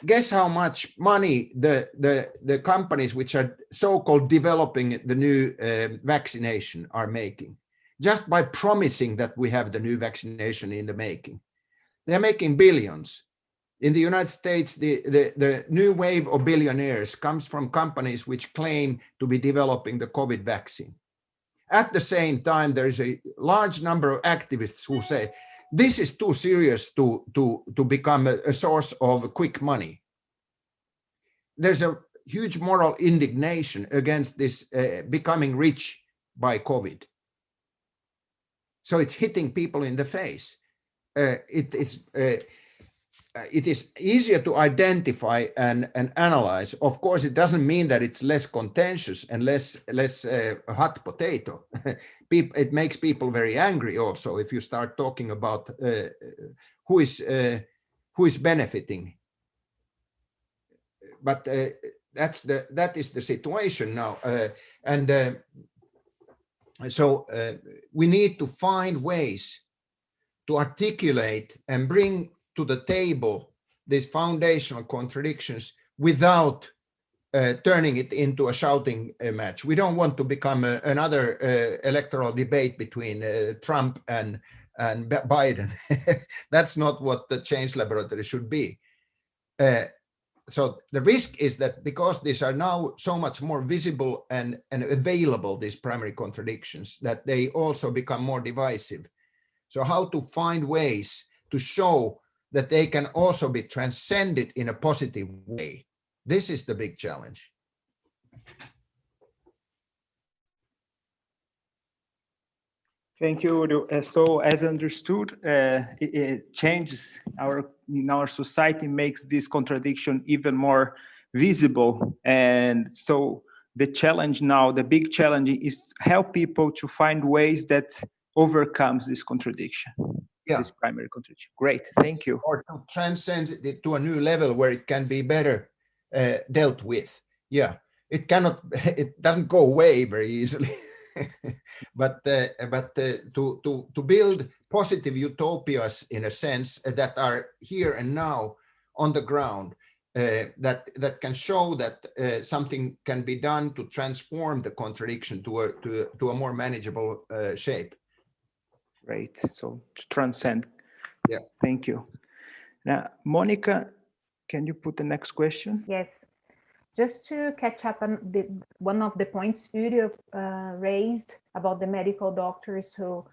guess how much money the companies which are so-called developing the new vaccination are making, just by promising that we have the new vaccination in the making. They're making billions. In the United States, the new wave of billionaires comes from companies which claim to be developing the COVID vaccine. At the same time, there is a large number of activists who say, this is too serious to become a source of quick money. There's a huge moral indignation against this becoming rich by COVID. So it's hitting people in the face. It is easier to identify and analyze. Of course, it doesn't mean that it's less contentious and less hot potato. It makes people very angry also if you start talking about who is benefiting. But that is the situation now, so we need to find ways to articulate and bring to the table these foundational contradictions without turning it into a shouting match. We don't want to become another electoral debate between Trump and Biden. That's not what the change laboratory should be. So the risk is that because these are now so much more visible and available, these primary contradictions, that they also become more divisive. So how to find ways to show that they can also be transcended in a positive way. This is the big challenge. Thank you, Yrjö. So as understood, it changes in our society, makes this contradiction even more visible. And so the challenge now, the big challenge is help people to find ways that overcomes this contradiction. Yeah. This primary contradiction. Great, thank you. Or to transcend it to a new level where it can be better dealt with. Yeah, it doesn't go away very easily. but to build positive utopias in a sense that are here and now on the ground, that can show that something can be done to transform the contradiction to a more manageable shape. Great. So to transcend. Yeah. Thank you. Now, Monica, can you put the next question? Yes. Just to catch up on one of the points Yrjö raised about the medical doctors who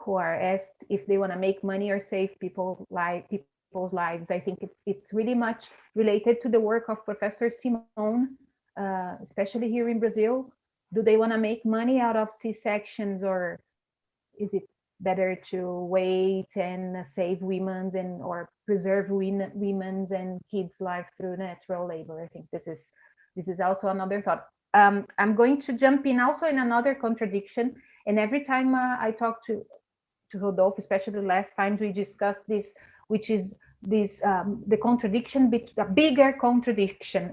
are asked if they want to make money or save people's lives. I think it's really much related to the work of Professor Simone, especially here in Brazil. Do they want to make money out of C-sections, or is it better to wait and save women's or preserve women's and kids' lives through natural labor? I think this is also another thought. I'm going to jump in also in another contradiction. And every time I talk to Rodolfo, especially the last times we discussed this, which is this the contradiction, a bigger contradiction,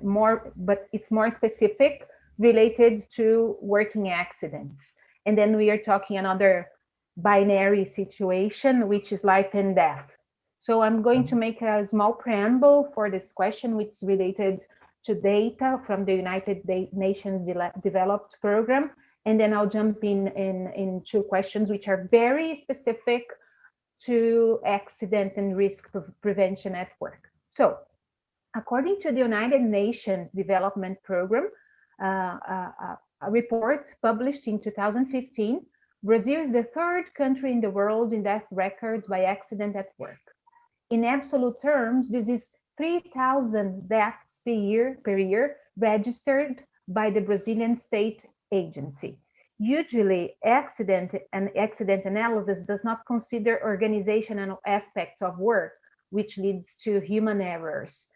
but it's more specific, related to working accidents. And then we are talking another binary situation, which is life and death. So I'm going to make a small preamble for this question, which is related to data from the United Nations Developed Program. And then I'll jump in two questions, which are very specific to accident and risk prevention at work. So according to the United Nations Development Program, a report published in 2015, Brazil is the third country in the world in death records by accident at work. In absolute terms, this is 3,000 deaths per year registered by the Brazilian state agency. Usually, accident analysis does not consider organizational aspects of work, which leads to human errors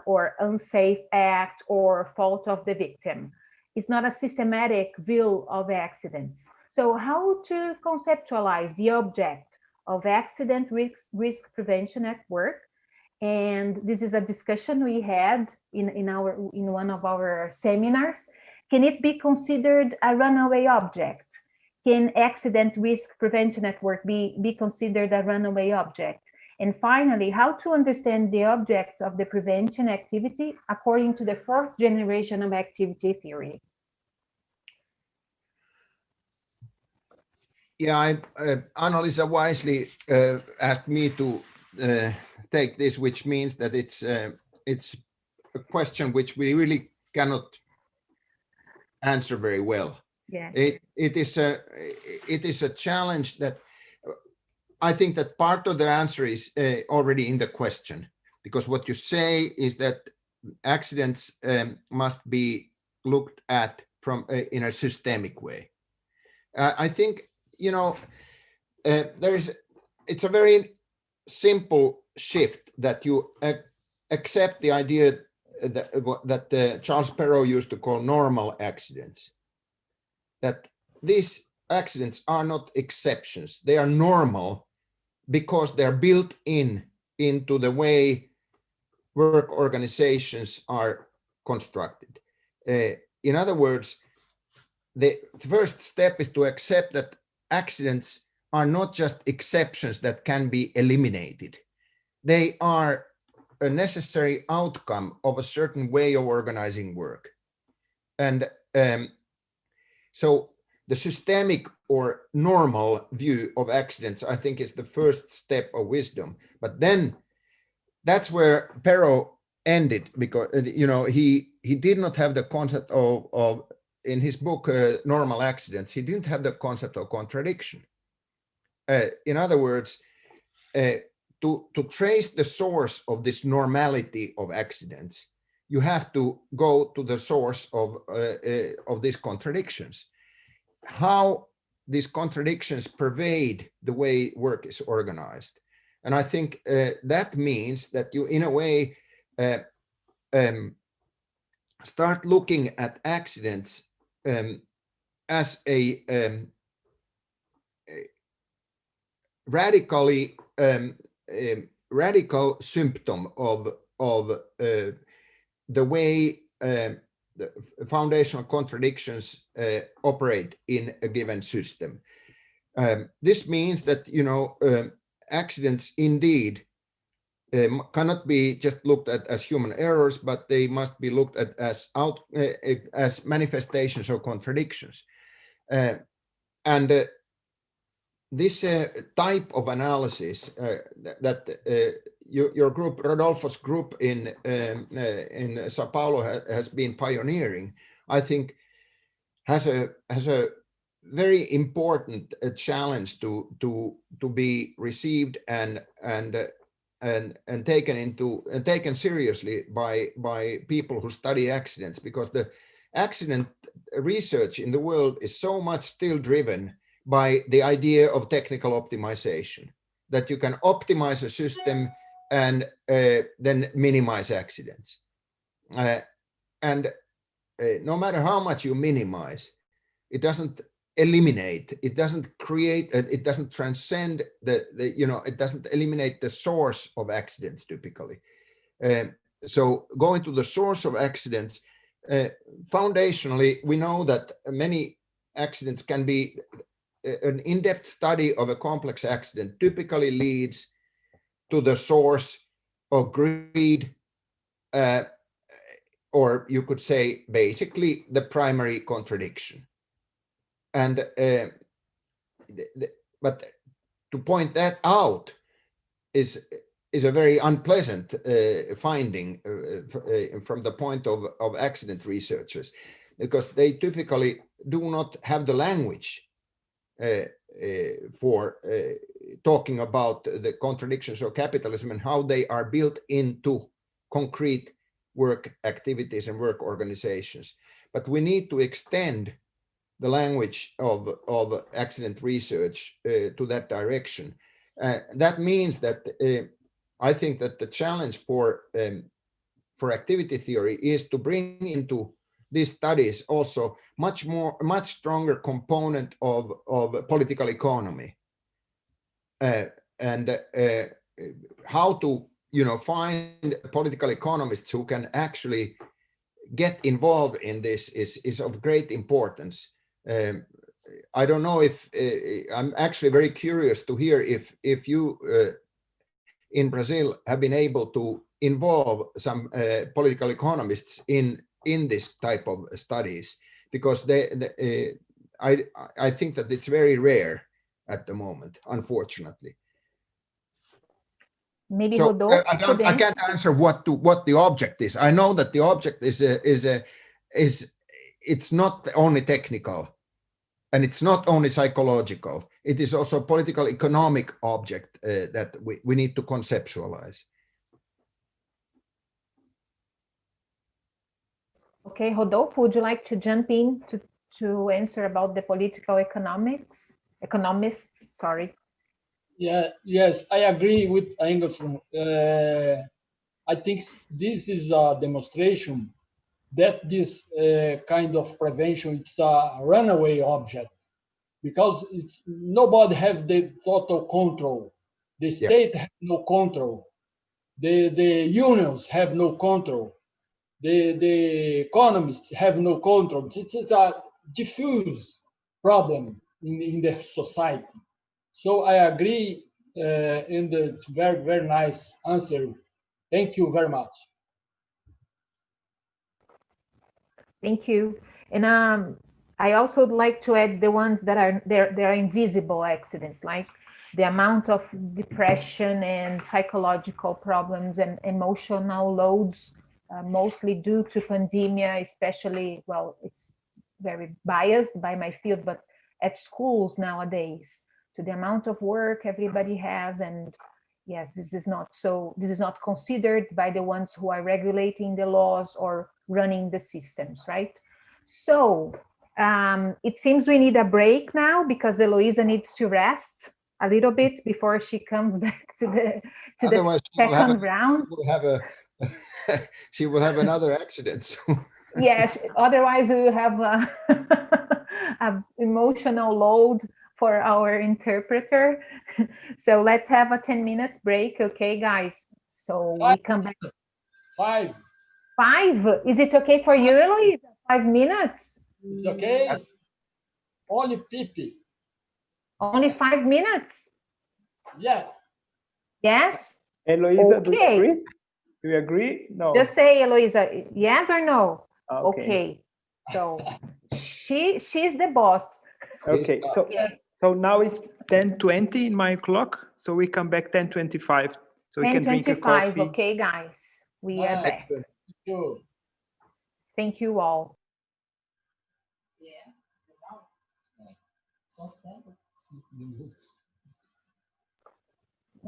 or unsafe act or fault of the victim. It's not a systematic view of accidents. So how to conceptualize the object of accident risk prevention at work? And this is a discussion we had in one of our seminars. Can it be considered a runaway object? Can accident risk prevention at work be considered a runaway object? And finally, how to understand the object of the prevention activity according to the fourth generation of activity theory? Yeah, Annalisa wisely asked me to take this, which means that it's a question which we really cannot answer very well. Yeah. It is a challenge that I think that part of the answer is already in the question, because what you say is that accidents must be looked at from in a systemic way. I think, you know, it's a very simple shift that you accept the idea that Charles Perrow used to call normal accidents, that these accidents are not exceptions, they are normal because they're built into the way work organizations are constructed. In other words, the first step is to accept that accidents are not just exceptions that can be eliminated. They are a necessary outcome of a certain way of organizing work. And so the systemic or normal view of accidents, I think, is the first step of wisdom. But then that's where Perrow ended, because, you know, he did not have the concept of in his book, Normal Accidents, he didn't have the concept of contradiction. In other words, to trace the source of this normality of accidents, you have to go to the source of these contradictions. How these contradictions pervade the way work is organized. And I think that means that you, in a way, start looking at accidents as a radical symptom of the way the foundational contradictions operate in a given system. This means that, you know, accidents indeed cannot be just looked at as human errors, but they must be looked at as manifestations of contradictions. This type of analysis that your group, Rodolfo's group in Sao Paulo, has been pioneering, I think, has a very important challenge to be received and taken seriously by people who study accidents, because the accident research in the world is so much still driven by the idea of technical optimization, that you can optimize a system and then minimize accidents. No matter how much you minimize, it doesn't eliminate, it doesn't create, it doesn't transcend it doesn't eliminate the source of accidents typically. So going to the source of accidents, foundationally, we know that many accidents can be, an in-depth study of a complex accident typically leads to the source of greed, or you could say basically the primary contradiction. And but to point that out is a very unpleasant finding from the point of accident researchers, because they typically do not have the language for talking about the contradictions of capitalism and how they are built into concrete work activities and work organizations. But we need to extend the language of accident research to that direction. That means that I think that the challenge for activity theory is to bring into these studies also much stronger component of political economy, and how to find political economists who can actually get involved in this is of great importance. I don't know if I'm actually very curious to hear if you in Brazil have been able to involve some political economists in this type of studies, because I think that it's very rare at the moment, unfortunately. Maybe so, Rodolfo, I can't answer what the object is. I know that the object is it's not only technical, and it's not only psychological. It is also a political economic object that we need to conceptualize. Okay, Rodolfo, would you like to jump in to answer about the political economists, sorry. Yeah, yes, I agree with Engeström. I think this is a demonstration that this kind of prevention is a runaway object, because nobody have the total control. The state has no control. The unions have no control. The economists have no control. This is a diffuse problem in the society. So I agree, and it's very, very nice answer. Thank you very much. Thank you. And I also would like to add the ones that are they're invisible accidents, like the amount of depression and psychological problems and emotional loads, mostly due to pandemia, especially, well, it's very biased by my field, but at schools nowadays, to the amount of work everybody has. And yes, this is not considered by the ones who are regulating the laws or running the systems, right? So it seems we need a break now, because Eloisa needs to rest a little bit before she comes back to the second round. She will have another accident. Yes, otherwise we will have a emotional load for our interpreter. So let's have a 10-minute break, okay, guys? So we come back. 5. 5? Is it okay for you, Eloisa? 5 minutes? It's okay. Only Pipi. Only 5 minutes? Yeah. Yes? Eloisa, Okay. do you agree? Do you agree? No. Just say, Eloisa, yes or no? Okay. So she's the boss. Okay. So now it's 10:20 in my clock. So we come back 10:25. So we can drink a coffee. Okay, guys. We are back. Thank you. Thank you all.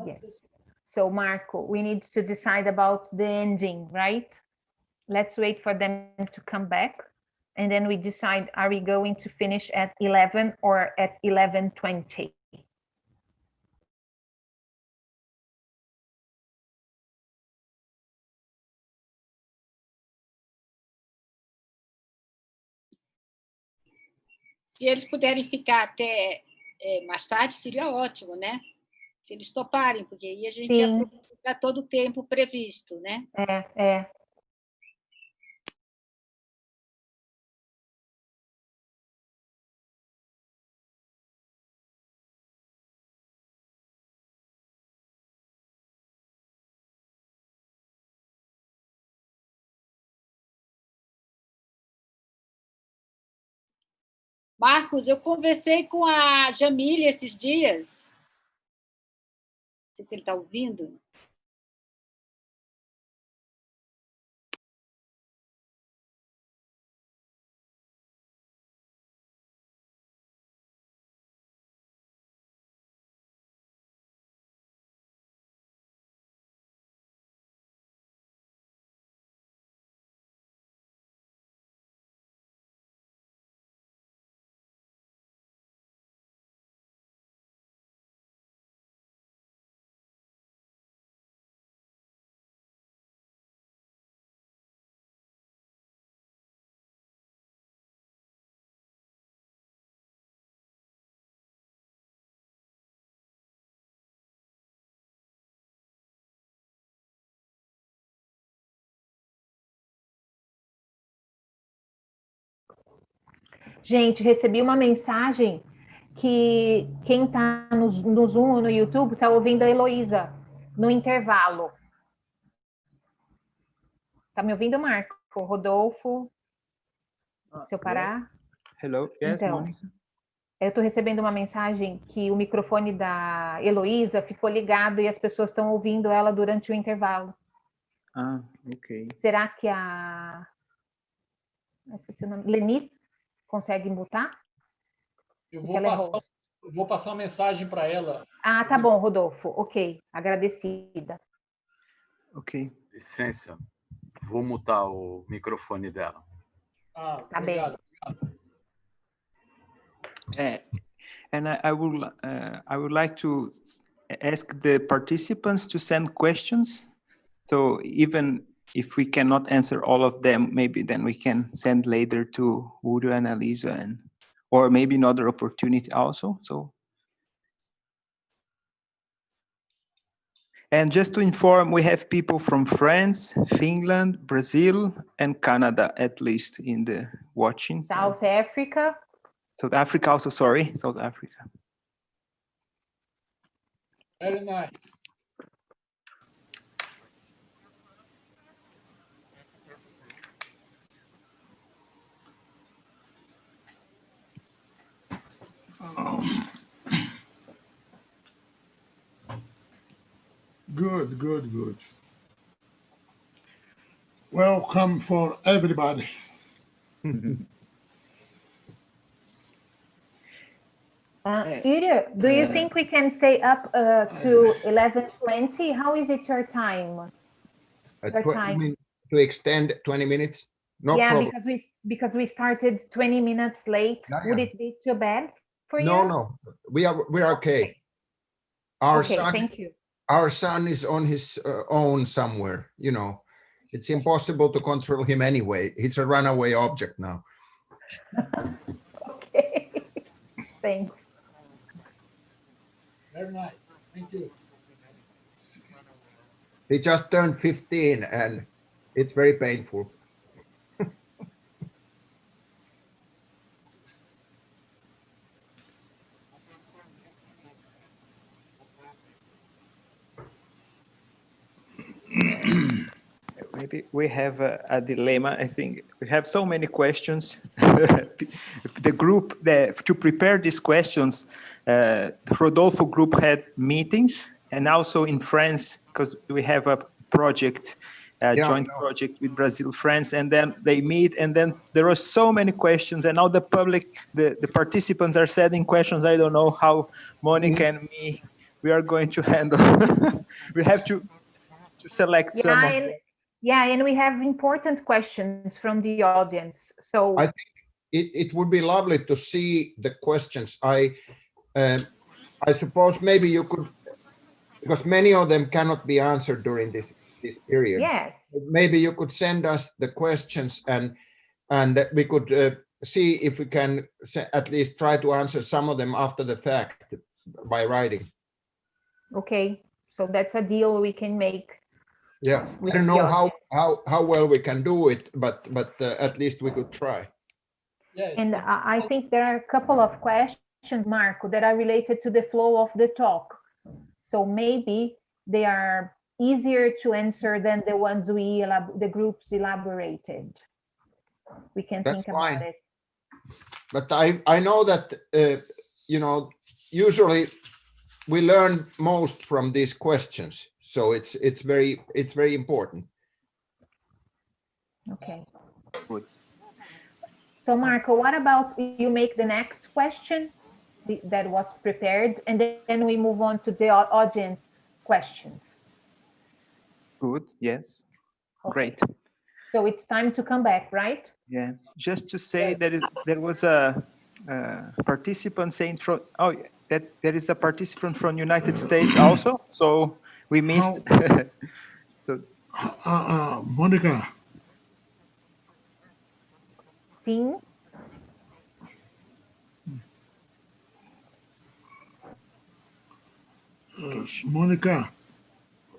Yes. So Marco, we need to decide about the ending, right? Let's wait for them to come back. And then we decide, are we going to finish at 11 or at 11:20? Se eles puderem ficar até mais tarde, seria ótimo, né? Se eles toparem, porque aí a gente ia aproveitar todo o tempo previsto, né? É. Marcos, eu conversei com a Jamília esses dias. Não sei se ele está ouvindo. Gente, recebi uma mensagem que quem está no Zoom ou no YouTube está ouvindo a Heloísa no intervalo. Tá me ouvindo, Marco? Rodolfo? Se eu parar? Yes. Hello. Yes, então, Monica. Eu estou recebendo uma mensagem que o microfone da Heloísa ficou ligado e as pessoas estão ouvindo ela durante o intervalo. Ah, ok. Será que esqueci o nome. Leni consegue mutar? Eu vou passar uma mensagem para ela. Ah, tá bom, Rodolfo. Ok, agradecida. Ok. Licença, vou mutar o microfone dela. Ah, Tá bem. obrigado. And I would like to ask the participants to send questions. So even if we cannot answer all of them, maybe then we can send later to Yrjö and Annalisa, and or maybe another opportunity also. So. And just to inform, we have people from France, Finland, Brazil, and Canada, at least in the watching. South Africa. South Africa also, sorry, South Africa. Very nice. Good, good, good. Welcome for everybody. Yrjö, do you think we can stay up to 11:20? How is it your time? To extend 20 minutes? No yeah, problem. because we started 20 minutes late. Yeah, Would yeah. it be too bad for you? No, we are okay. Okay, thank you. Our son is on his own somewhere, you know. It's impossible to control him anyway. He's a runaway object now. Okay, thanks. Very nice. Thank you. He just turned 15 and it's very painful. Maybe we have a dilemma. I think we have so many questions. The group to prepare these questions, Rodolfo group had meetings, and also in France, because we have a project, joint project with Brazil, France, and then they meet, and then there are so many questions, and now the public, the participants are sending questions. I don't know how Monica and me, we are going to handle. We have to select some of them. Yeah, and we have important questions from the audience. So I think it would be lovely to see the questions. I suppose maybe you could, because many of them cannot be answered during this period. yes, Maybe you could send us the questions and we could see if we can at least try to answer some of them after the fact by writing. okay. So that's a deal we can make. Yeah, I don't know how well we can do it, but at least we could try. Yes. And I think there are a couple of questions, Marco, that are related to the flow of the talk. So maybe they are easier to answer than the ones the groups elaborated. We can think about it. But I know that you know, usually we learn most from these questions. So it's very important. Okay. Good. So Marco, what about you make the next question that was prepared, and then we move on to the audience questions. Good. Yes. Okay. Great. So it's time to come back, right? Yeah. Just to say that there was a participant saying that there is a participant from United States also. So we missed. So Monica. Sim. Monica,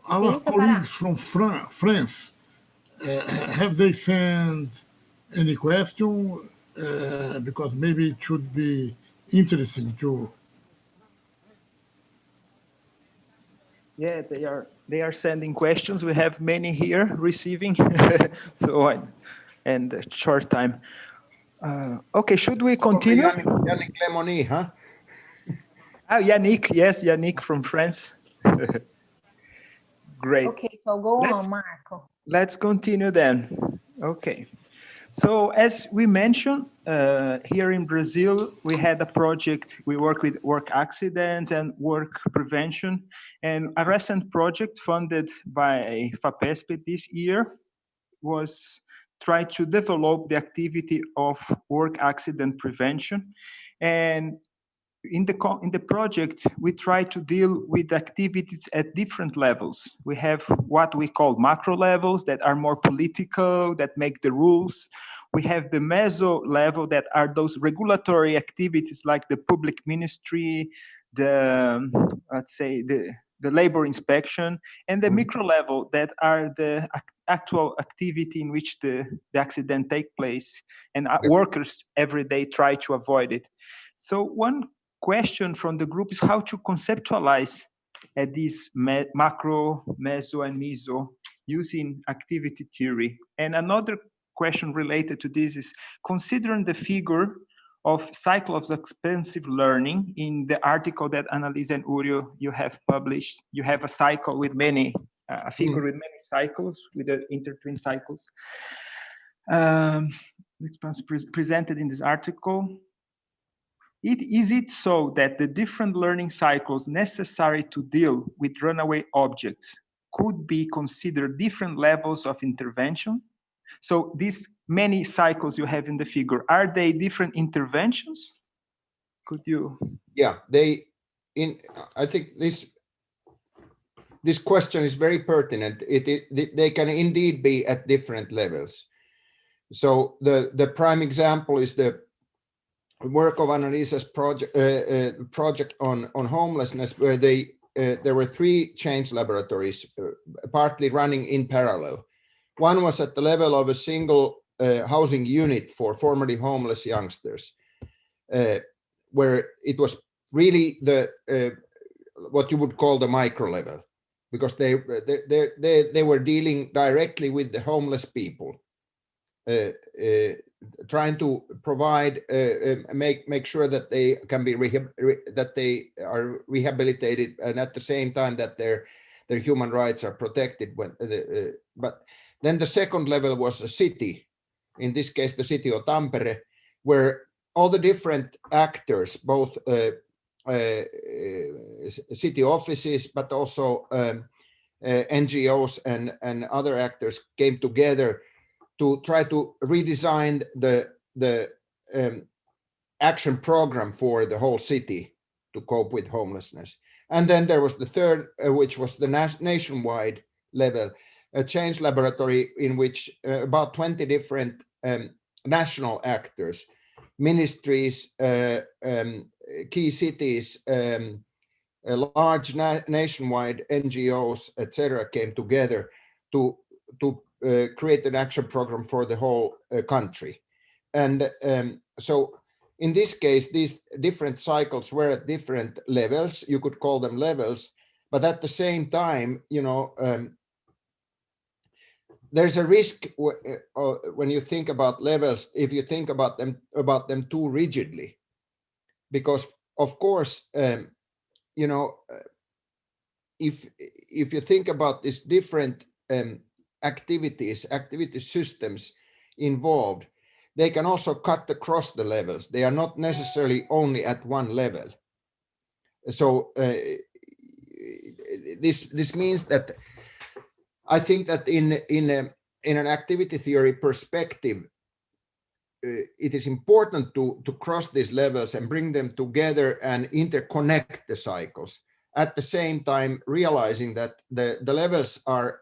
our colleagues from France, have they sent any question? Because maybe it should be interesting to. yeah, they are sending questions. We have many here receiving. So and a short time. Okay, should we continue? Yannick Lemoni, huh? Yannick, yes, Yannick from France. Great. Okay, so go on, Marco. Let's continue then. Okay. So as we mentioned, here in Brazil, we had a project, we work with work accidents and work prevention, and a recent project funded by FAPESP this year was try to develop the activity of work accident prevention. And in the project, we try to deal with activities at different levels. We have what we call macro levels that are more political, that make the rules. We have the meso level that are those regulatory activities like the public ministry, let's say the labor inspection, and the micro level that are the actual activity in which the accident take place, and workers every day try to avoid it. So one question from the group is how to conceptualize these macro, meso, and meso using activity theory. And another question related to this is considering the figure of cycle of expensive learning in the article that Annalisa and Yrjö you have published. You have a cycle with many, a figure with many cycles, with the intertwined cycles. Presented in this article. Is it so that the different learning cycles necessary to deal with runaway objects could be considered different levels of intervention? So these many cycles you have in the figure, are they different interventions? Could you? Yeah, I think this question is very pertinent. They can indeed be at different levels. So the prime example is the work of Annalisa's project on homelessness, where there were 3 change laboratories, partly running in parallel. One was at the level of a single housing unit for formerly homeless youngsters, where it was really what you would call the micro level, because they were dealing directly with the homeless people, trying to provide, make sure that they can be that they are rehabilitated, and at the same time that their human rights are protected. But then the second level was a city, in this case the city of Tampere, where all the different actors, both city offices, but also NGOs and other actors came together to try to redesign the action program for the whole city to cope with homelessness. And then there was the third, which was the nationwide level, a change laboratory in which about 20 different national actors, ministries, key cities, large nationwide NGOs, etc., came together to create an action program for the whole country. And so in this case, these different cycles were at different levels. You could call them levels, but at the same time, there's a risk when you think about levels, if you think about them too rigidly, because of course, if you think about these different activity systems involved, they can also cut across the levels. They are not necessarily only at one level. So this means that I think that in an activity theory perspective, it is important to cross these levels and bring them together and interconnect the cycles. At the same time, realizing that the levels are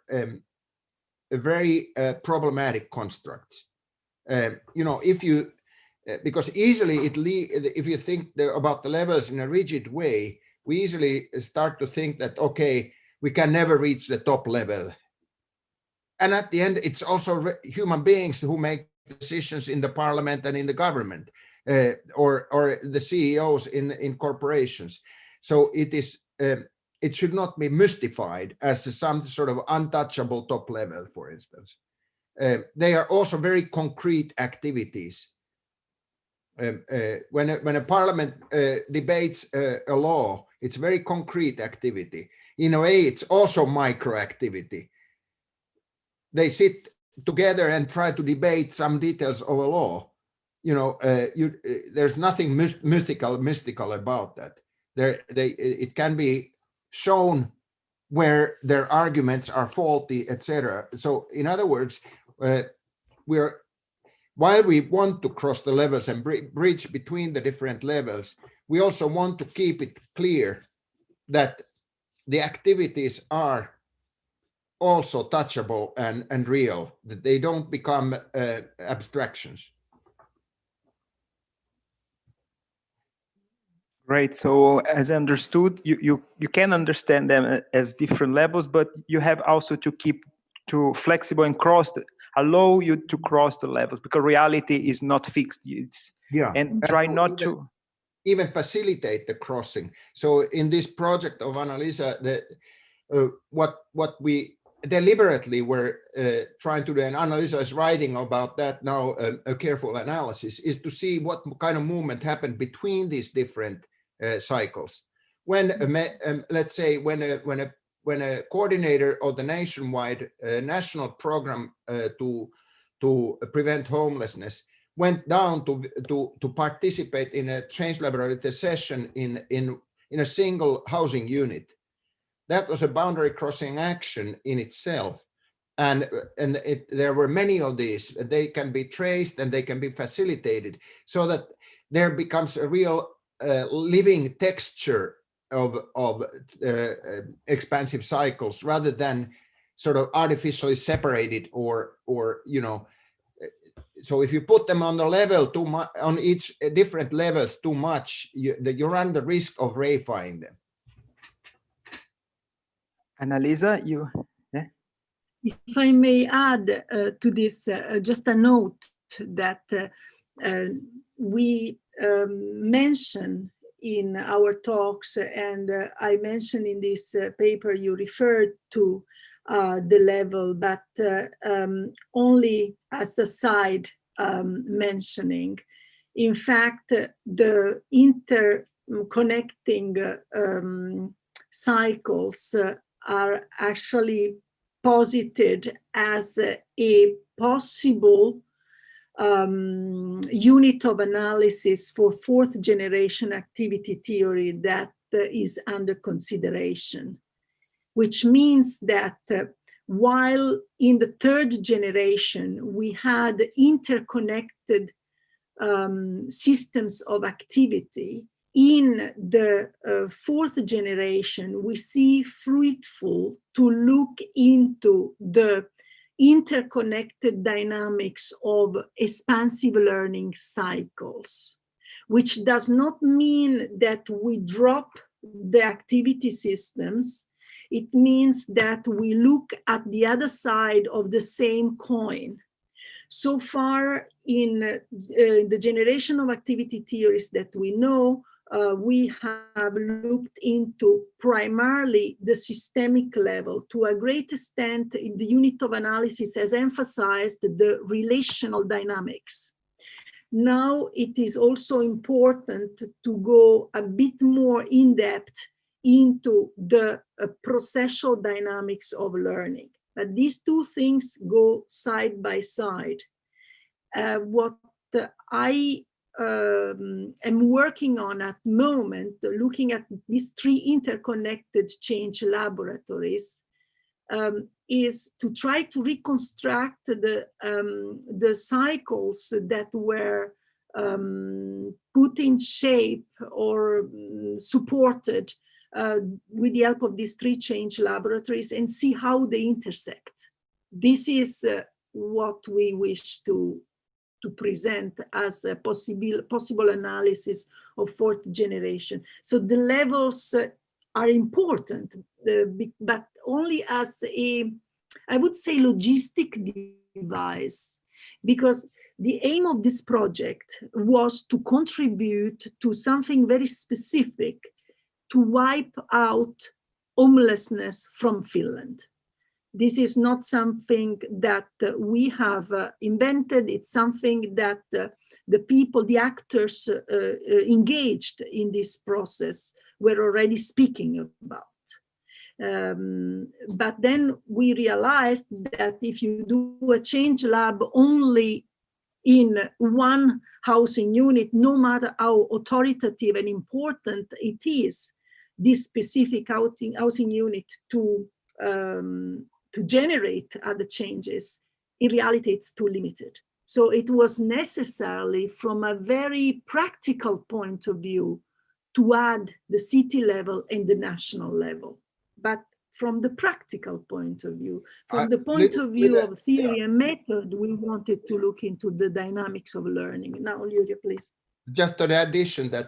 very problematic constructs. Because easily if you think about the levels in a rigid way, we easily start to think that, okay, we can never reach the top level. And at the end, it's also human beings who make decisions in the parliament and in the government, or the CEOs in corporations. So it should not be mystified as some sort of untouchable top level, for instance. They are also very concrete activities. When a parliament debates a law, it's very concrete activity. In a way, it's also micro activity. They sit together and try to debate some details of a law. There's nothing mystical about that. It can be shown where their arguments are faulty, etc. So in other words, while we want to cross the levels and bridge between the different levels, we also want to keep it clear that the activities are also touchable and real, that they don't become abstractions. Great. So as I understood, you can understand them as different levels, but you have also to keep flexible and allow you to cross the levels, because reality is not fixed. And try not to even facilitate the crossing. So in this project of Annalisa, what we deliberately were trying to do, and Annalisa is writing about that now, a careful analysis, is to see what kind of movement happened between these different cycles. When let's say when a coordinator of the nationwide national program to prevent homelessness went down to participate in a change laboratory session in a single housing unit, that was a boundary crossing action in itself. And there were many of these. They can be traced and they can be facilitated, so that there becomes a real living texture of expansive cycles, rather than sort of artificially separated or so if you put them on the level too much, on each different levels too much, you run the risk of reifying them. Annalisa, If I may add to this, just a note that we mention in our talks, and I mentioned in this paper you referred to the level, but only as a side mentioning. In fact, the interconnecting cycles are actually posited as a possible unit of analysis for fourth generation activity theory that is under consideration, which means that while in the third generation we had interconnected systems of activity, in the fourth generation we see fruitful to look into the interconnected dynamics of expansive learning cycles, which does not mean that we drop the activity systems. It means that we look at the other side of the same coin. So far in the generation of activity theories that we know, we have looked into primarily the systemic level. To a great extent, in the unit of analysis has emphasized the relational dynamics. Now it is also important to go a bit more in depth into the processual dynamics of learning. But these two things go side by side. What I am working on at the moment, looking at these three interconnected change laboratories, is to try to reconstruct the cycles that were put in shape or supported with the help of these three change laboratories, and see how they intersect. This is what we wish to present as a possible analysis of fourth generation. So the levels are important, but only as a, I would say, logistic device, because the aim of this project was to contribute to something very specific, to wipe out homelessness from Finland. This is not something that we have invented. It's something that the people, the actors engaged in this process were already speaking about. But then we realized that if you do a change lab only in one housing unit, no matter how authoritative and important it is, this specific housing unit to generate other changes, in reality, it's too limited. So it was necessarily, from a very practical point of view, to add the city level and the national level. But from the practical point of view, from the point of view of theory and method, we wanted to look into the dynamics of learning. Now, Yrjö, please. Just an addition that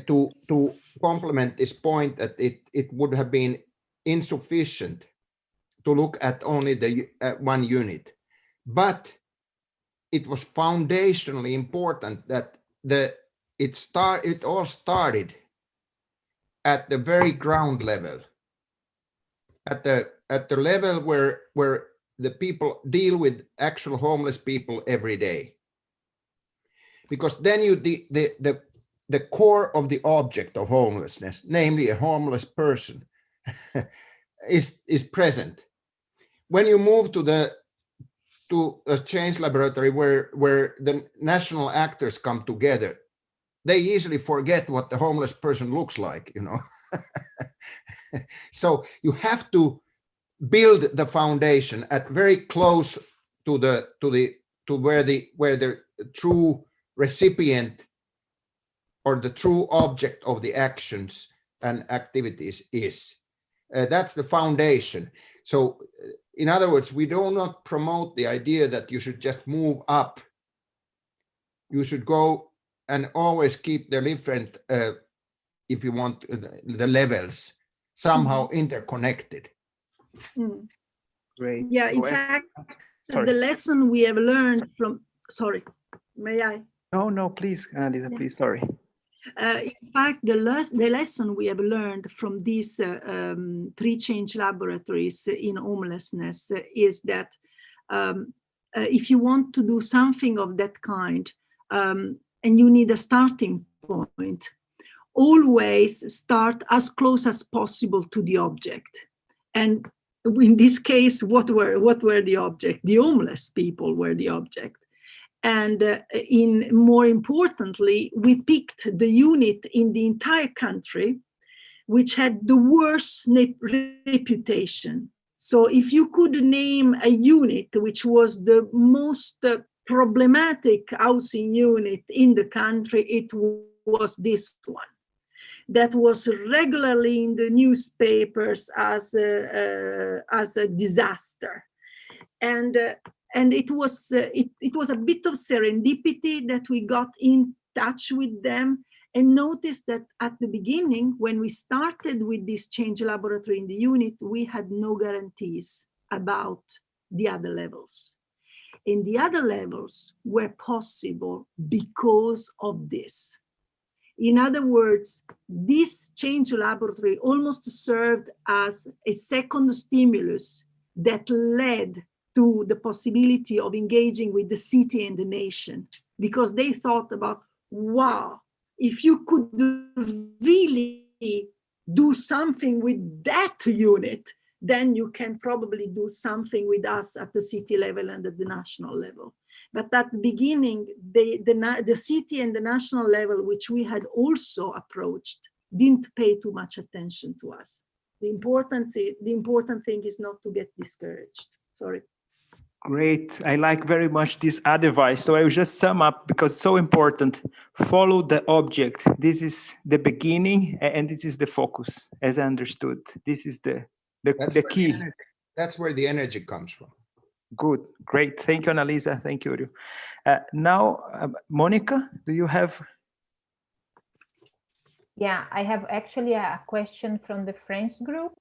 to complement this point, that it would have been insufficient to look at only the one unit, but it was foundationally important that it all started at the very ground level, at the level where the people deal with actual homeless people every day, because then the core of the object of homelessness, namely a homeless person, is present. When you move to a change laboratory where the national actors come together, they easily forget what the homeless person looks like, you know. So you have to build the foundation at very close to where the true recipient or the true object of the actions and activities is. That's the foundation. So in other words, we do not promote the idea that you should just move up. You should go and always keep the different, if you want, the levels somehow interconnected. Mm. Great. Yeah, So in fact, the lesson we have learned from, sorry, may I? No, please, Annalisa, please, sorry. In fact, the lesson we have learned from these 3 change laboratories in homelessness is that if you want to do something of that kind, and you need a starting point, always start as close as possible to the object. And in this case, what were the object? The homeless people were the object. And more importantly, we picked the unit in the entire country which had the worst reputation. So if you could name a unit which was the most problematic housing unit in the country, it was this one. That was regularly in the newspapers as a disaster. And it was a bit of serendipity that we got in touch with them and noticed that at the beginning, when we started with this change laboratory in the unit, we had no guarantees about the other levels. And the other levels were possible because of this. In other words, this change laboratory almost served as a second stimulus that led to the possibility of engaging with the city and the nation, because they thought about, wow, if you could really do something with that unit, then you can probably do something with us at the city level and at the national level. But at the beginning, the city and the national level, which we had also approached, didn't pay too much attention to us. The important thing is not to get discouraged. Sorry. Great. I like very much this advice. So I will just sum up because it's so important. Follow the object. This is the beginning and this is the focus, as I understood. This is the key. That's where the energy comes from. Good. Great. Thank you, Annalisa. Thank you, Yrjö. Now, Monica, do you have? Yeah, I have actually a question from the French group.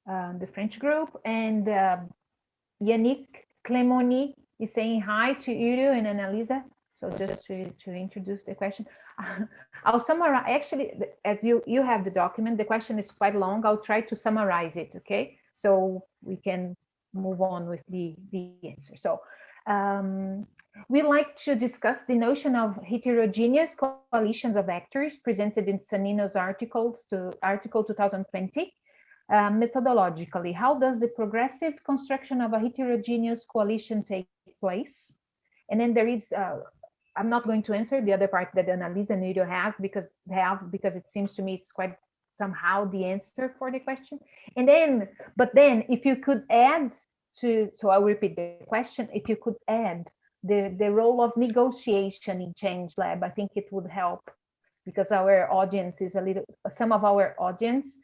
And Yannick Clemoni is saying hi to Yrjö and Annalisa. So just to introduce the question, I'll summarize. Actually, as you have the document, the question is quite long. I'll try to summarize it, okay? So we can move on with the answer. So we like to discuss the notion of heterogeneous coalitions of actors presented in Sannino's article 2020. Methodologically, how does the progressive construction of a heterogeneous coalition take place? And then there is, I'm not going to answer the other part that Annalisa and Yrjö has because it seems to me it's quite somehow the answer for the question. And then, but then if you could add to, so I'll repeat the question, if you could add the role of negotiation in Change Lab, I think it would help, because our audience is a little, some of our audience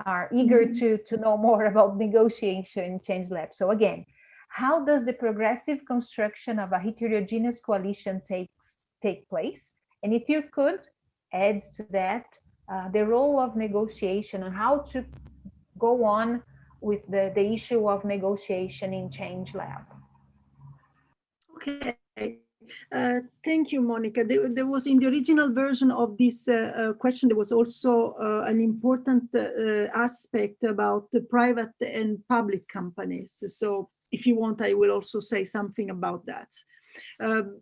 are eager to know more about negotiation in Change Lab. So again, how does the progressive construction of a heterogeneous coalition take place? And if you could add to that the role of negotiation and how to go on with the issue of negotiation in Change Lab. Okay. Thank you, Monica. There was in the original version of this question, there was also an important aspect about the private and public companies. So if you want, I will also say something about that.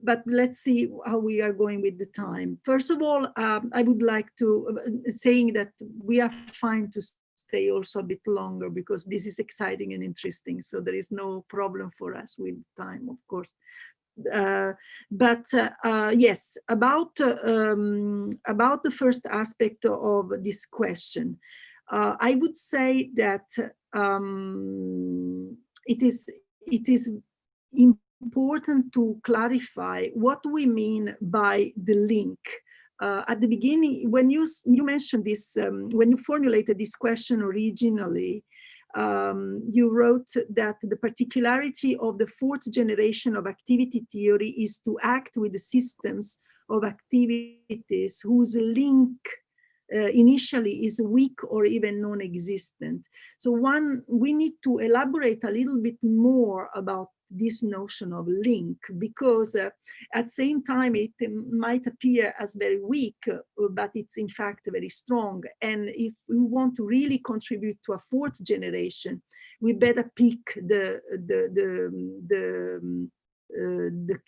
But let's see how we are going with the time. First of all, I would like to saying that we are fine to stay also a bit longer because this is exciting and interesting. So there is no problem for us with time, of course. Yes, about the first aspect of this question, I would say that it is important to clarify what we mean by the link. At the beginning, when you mentioned this, when you formulated this question originally, you wrote that the particularity of the fourth generation of activity theory is to act with the systems of activities whose link initially is weak or even non-existent. So we need to elaborate a little bit more about this notion of link, because at the same time it might appear as very weak, but it's in fact very strong. And if we want to really contribute to a fourth generation, we better pick the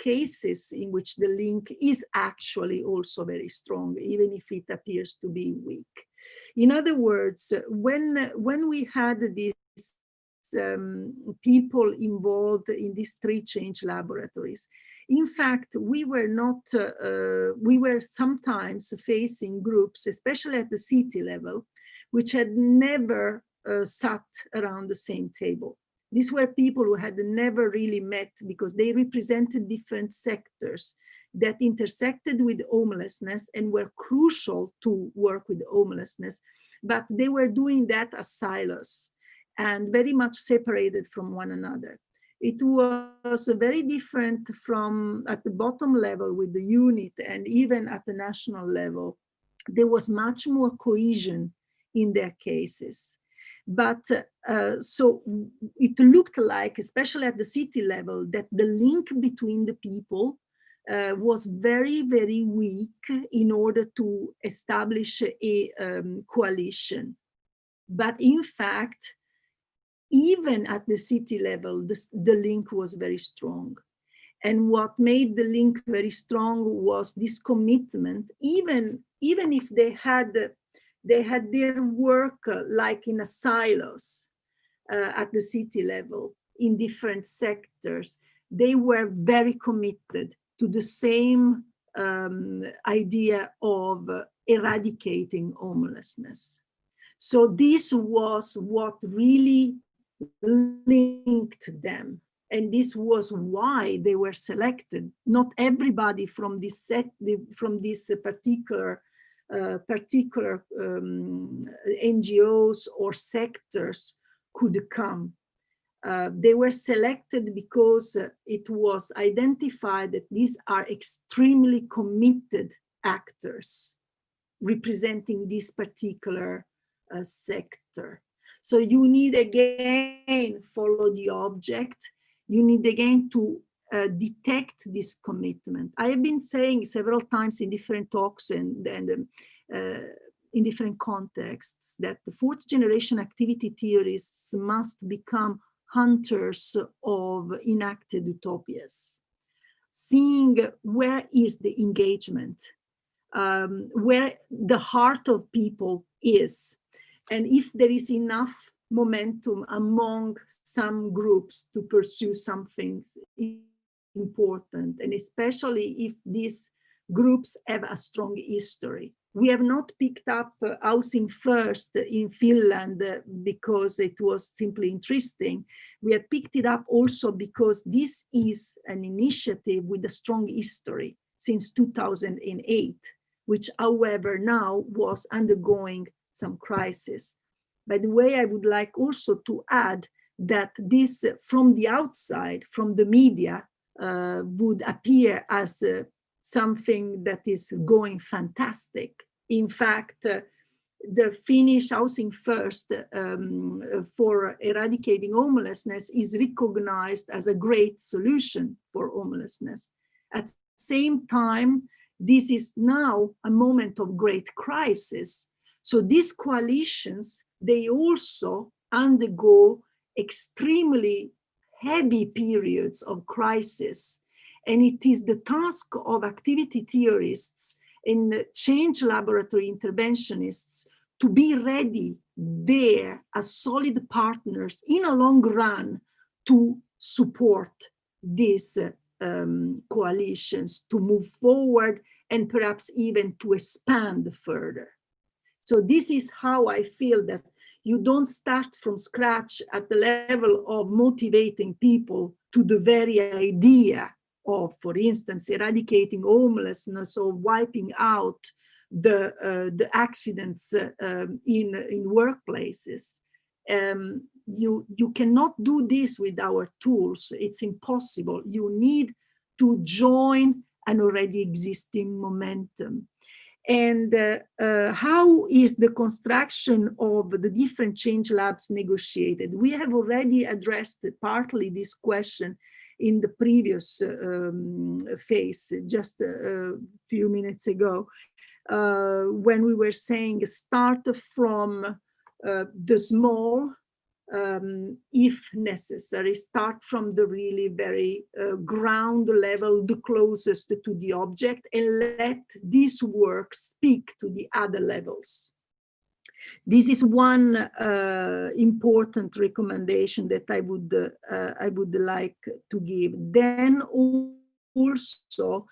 cases in which the link is actually also very strong, even if it appears to be weak. In other words, when we had these people involved in these three change laboratories, in fact, we were sometimes facing groups, especially at the city level, which had never sat around the same table. These were people who had never really met because they represented different sectors that intersected with homelessness and were crucial to work with homelessness, but they were doing that as silos and very much separated from one another. It was very different from at the bottom level with the unit, and even at the national level, there was much more cohesion in their cases. But so it looked like, especially at the city level, that the link between the people was very, very weak in order to establish a coalition. But in fact, even at the city level, the link was very strong. And what made the link very strong was this commitment, even if they had their work like in a silos at the city level in different sectors, they were very committed to the same idea of eradicating homelessness. So this was what really linked them. And this was why they were selected. Not everybody from this particular NGOs or sectors could come. They were selected because it was identified that these are extremely committed actors representing this particular sector. So you need again follow the object. You need again to detect this commitment. I have been saying several times in different talks and in different contexts that the fourth generation activity theorists must become hunters of enacted utopias, seeing where is the engagement, where the heart of people is. And if there is enough momentum among some groups to pursue something important, and especially if these groups have a strong history. We have not picked up housing first in Finland because it was simply interesting. We have picked it up also because this is an initiative with a strong history since 2008, which, however, now was undergoing some crisis. By the way, I would like also to add that this, from the outside, from the media, would appear as something that is going fantastic. In fact, the Finnish Housing First for eradicating homelessness is recognized as a great solution for homelessness. At the same time, this is now a moment of great crisis. So these coalitions, they also undergo extremely heavy periods of crisis. And it is the task of activity theorists and change laboratory interventionists to be ready there as solid partners in a long run to support these coalitions, to move forward and perhaps even to expand further. So this is how I feel that you don't start from scratch at the level of motivating people to the very idea of, for instance, eradicating homelessness or wiping out the accidents in workplaces. You cannot do this with our tools. It's impossible. You need to join an already existing momentum. And how is the construction of the different change labs negotiated? We have already addressed partly this question in the previous phase, just a few minutes ago, when we were saying start from the small, if necessary, start from the really very ground level, the closest to the object, and let this work speak to the other levels. This is one important recommendation that I would like to give. Then also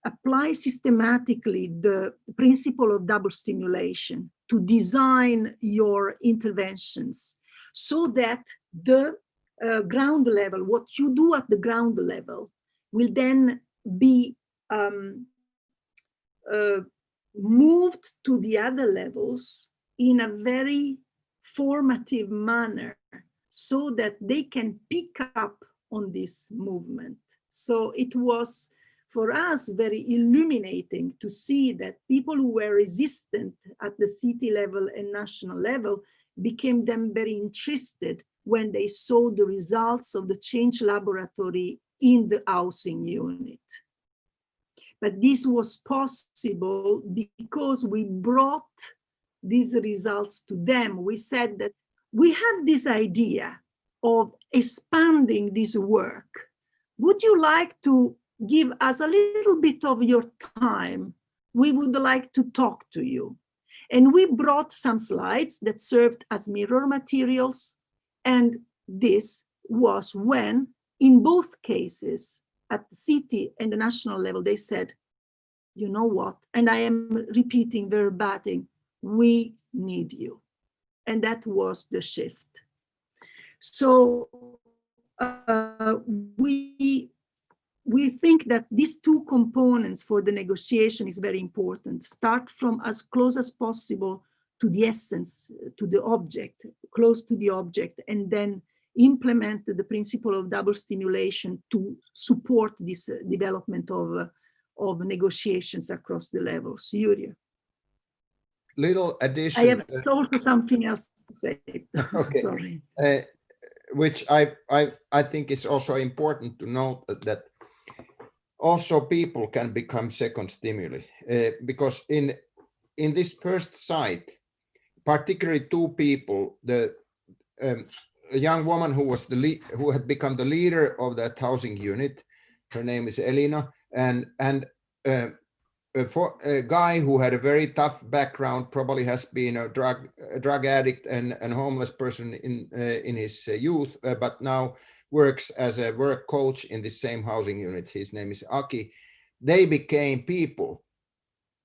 apply systematically the principle of double stimulation to design your interventions so that the ground level, what you do at the ground level, will then be moved to the other levels in a very formative manner so that they can pick up on this movement. So it was for us very illuminating to see that people who were resistant at the city level and national level became then very interested when they saw the results of the change laboratory in the housing unit. But this was possible because we brought these results to them. We said that we have this idea of expanding this work. Would you like to give us a little bit of your time? We would like to talk to you. And we brought some slides that served as mirror materials. And this was when, in both cases, at the city and the national level, they said, you know what? And I am repeating verbatim, we need you. And that was the shift. So we think that these two components for the negotiation is very important. Start from as close as possible to the essence, to the object, close to the object, and then implement the principle of double stimulation to support this development of negotiations across the levels. Yrjö. Little addition. I have also something else to say. Okay. Sorry. Which I think is also important to note that also people can become second stimuli, because in this first site, particularly two people, a young woman who had become the leader of that housing unit, her name is Elina, and a guy who had a very tough background, probably has been a drug addict and homeless person in his youth, but now works as a work coach in the same housing unit. His name is Aki. They became people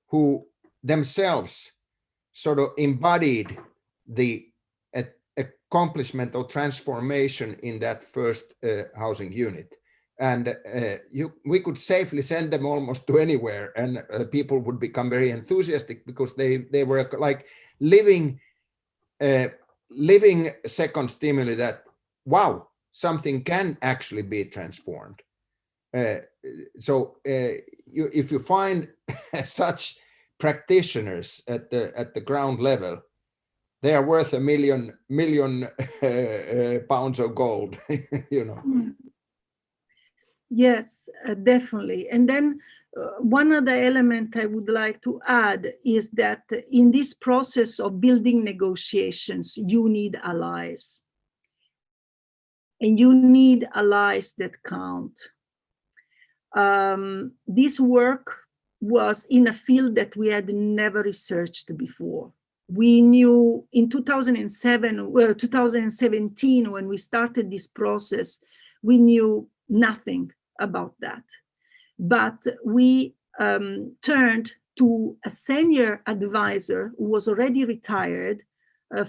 who themselves sort of embodied the accomplishment or transformation in that first housing unit. And we could safely send them almost to anywhere, and people would become very enthusiastic because they were like living second stimuli that, wow, something can actually be transformed. So if you find such practitioners at the ground level, they are worth a million pounds of gold, you know. Yes, definitely. And then one other element I would like to add is that in this process of building negotiations, you need allies. And you need allies that count. This work was in a field that we had never researched before. We knew in 2017, when we started this process, we knew nothing about that. But we turned to a senior advisor who was already retired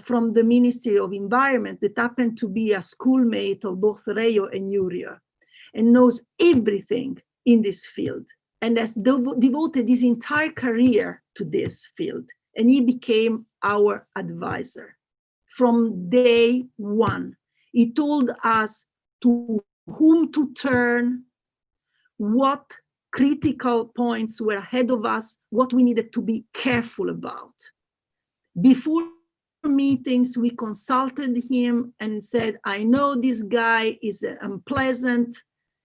from the Ministry of Environment, that happened to be a schoolmate of both Yrjö and Yrjö, and knows everything in this field, and has devoted his entire career to this field. And he became our advisor from day one. He told us to whom to turn, what critical points were ahead of us, what we needed to be careful about. Before meetings, we consulted him and said, I know this guy is unpleasant.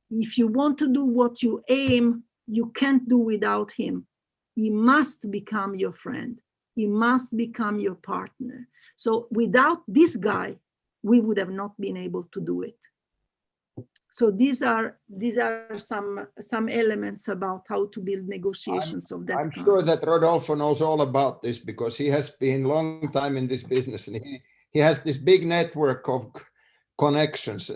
If you want to do what you aim, you can't do without him. He must become your friend. He must become your partner. So without this guy, we would have not been able to do it. So these are some elements about how to build negotiations of that kind. I'm sure that Rodolfo knows all about this, because he has been a long time in this business, and he has this big network of connections.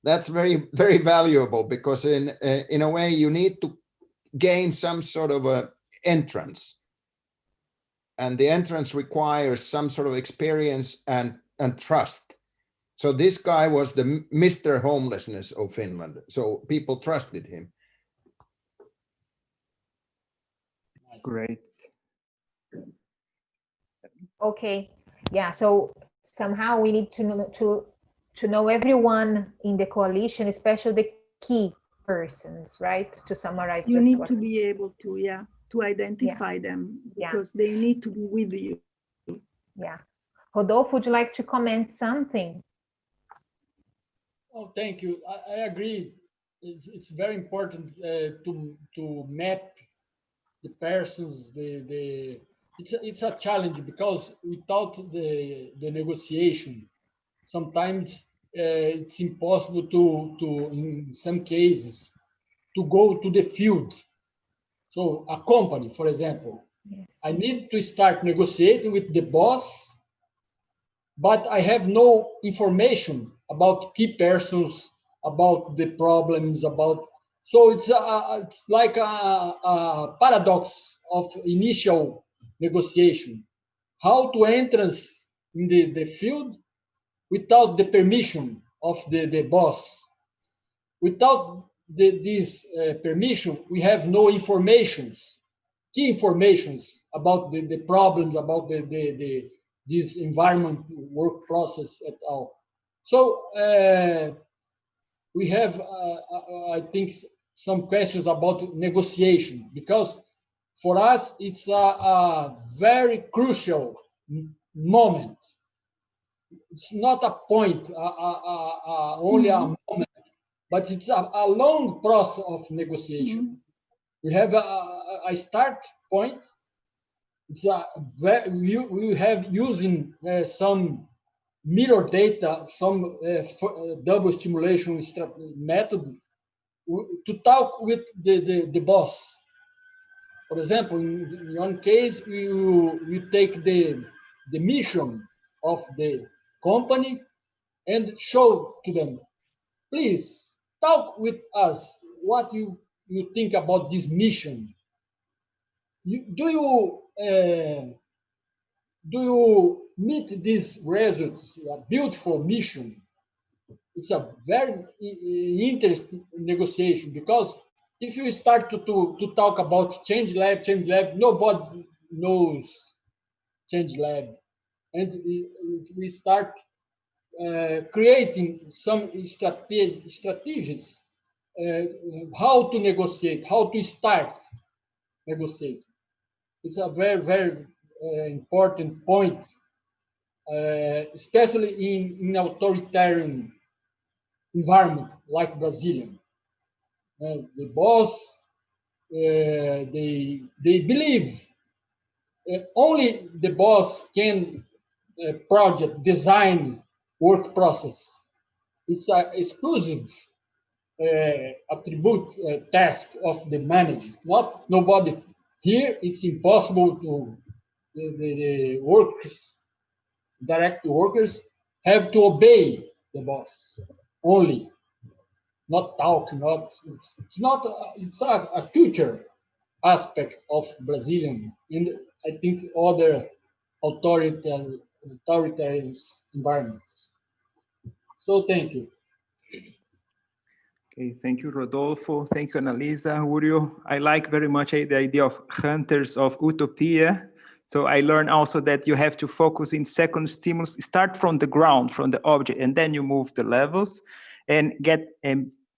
That's very, very valuable, because in a way you need to gain some sort of a entrance, and the entrance requires some sort of experience and trust. So this guy was the Mr. Homelessness of Finland. So people trusted him. Great. Okay, yeah, so somehow we need to know everyone in the coalition, especially the key persons, right? To summarize, you need to be able to, to identify them, because they need to be with you. Yeah. Rodolfo, would you like to comment something? Oh, thank you. I agree. It's very important to map the persons. It's a challenge, because without the negotiation, sometimes it's impossible to in some cases to go to the field. So a company, for example, I need to start negotiating with the boss, but I have no information about key persons, about the problems, so it's like a paradox of initial negotiation. How to enter in the field without the permission of the boss. Without this permission, we have no informations, key informations about the problems, about this environment work process at all. So we have, I think, some questions about negotiation, because for us it's a very crucial moment. It's not a point, only a moment, but it's a long process of negotiation. We have a start point. It's we have using some mirror data, some double stimulation method to talk with the boss. For example, in one case, we take the mission of the company and show to them, please talk with us what you think about this mission. Do you do you meet these results? A beautiful mission. It's a very interesting negotiation, because if you start to talk about change lab, nobody knows change lab, and we start creating some strategies, how to negotiate, how to start negotiating. It's a very, very important point, especially in authoritarian environment like Brazilian. The boss, they believe only the boss can project, design, work process. It's an exclusive attribute, task of the managers. Not nobody here. It's impossible to the workers, direct workers, have to obey the boss only, not talk. It's a culture aspect of Brazilian, and I think other authoritarian environments. So thank you. Okay, thank you, Rodolfo. Thank you, Annalisa. Yrjö, I like very much the idea of hunters of utopia. So I learned also that you have to focus in second stimulus, start from the ground, from the object, and then you move the levels and get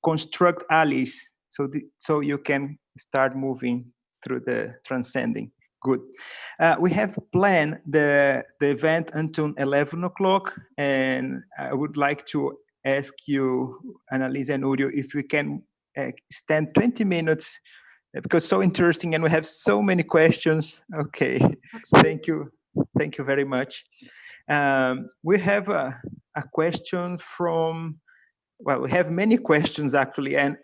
construct allies, so you can start moving through the transcending. Good. We have planned the event until 11 o'clock, and I would like to ask you, Annalisa and Yrjö, if we can stand 20 minutes, because so interesting and we have so many questions. Okay, thank you very much. We have a question from, well, we have many questions actually, and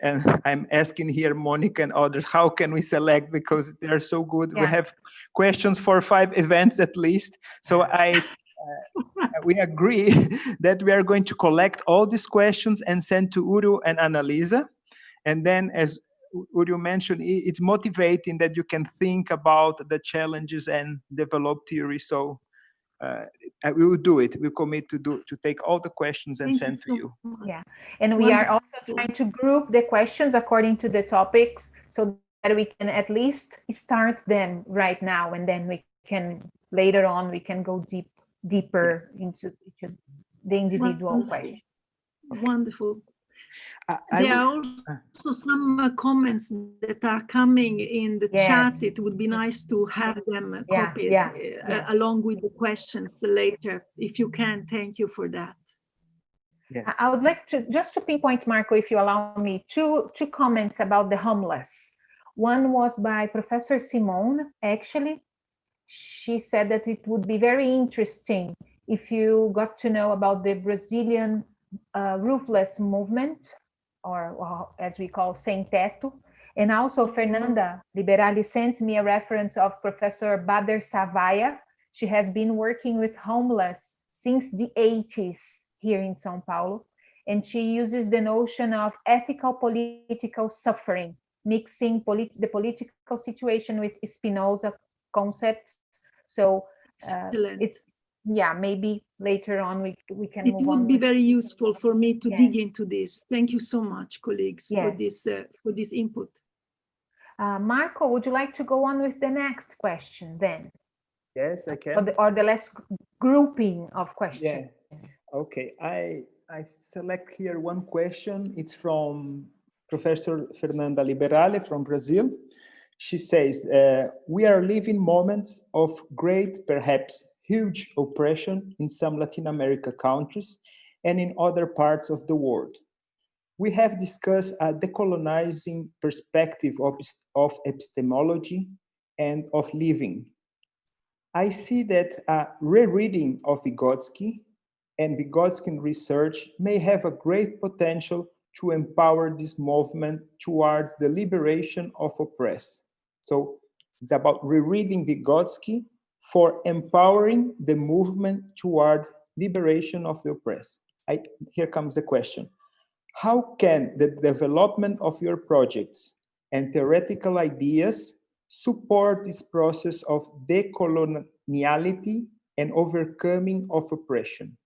I'm asking here Monica and others, how can we select, because they're so good. Yeah. We have questions for 5 events at least. So we agree that we are going to collect all these questions and send to Yrjö and Annalisa. And then, as Yrjö mentioned, it's motivating that you can think about the challenges and develop theory. So we will do it. We commit to take all the questions and send to you. Yeah, and we are also trying to group the questions according to the topics, so that we can at least start them right now, and then we can later on we can go deeper into the individual question. Wonderful. There are also some comments that are coming in the chat. It would be nice to have them copied along with the questions later. If you can, thank you for that. Yes. I would like to just to pinpoint, Marco, if you allow me, two comments about the homeless. One was by Professor Simone. Actually, she said that it would be very interesting if you got to know about the Brazilian roofless movement, or as we call sem teto. And also Fernanda Liberali sent me a reference of Professor Bader Savaya. She has been working with homeless since the 80s here in São Paulo. And she uses the notion of ethical political suffering, mixing the political situation with Spinoza concepts. So it's, maybe later on we can move on. It would be very useful for me to dig into this. Thank you so much, colleagues, for this input. Marco, would you like to go on with the next question then? Yes, I can. Or the last grouping of questions. Yeah. Okay, I select here one question. It's from Professor Fernanda Liberale from Brazil. She says, we are living moments of great, perhaps huge oppression in some Latin America countries and in other parts of the world. We have discussed a decolonizing perspective of epistemology and of living. I see that a rereading of Vygotsky and Vygotskian research may have a great potential to empower this movement towards the liberation of oppressed. So it's about rereading Vygotsky for empowering the movement toward liberation of the oppressed. Here comes the question. How can the development of your projects and theoretical ideas support this process of decoloniality and overcoming of oppression?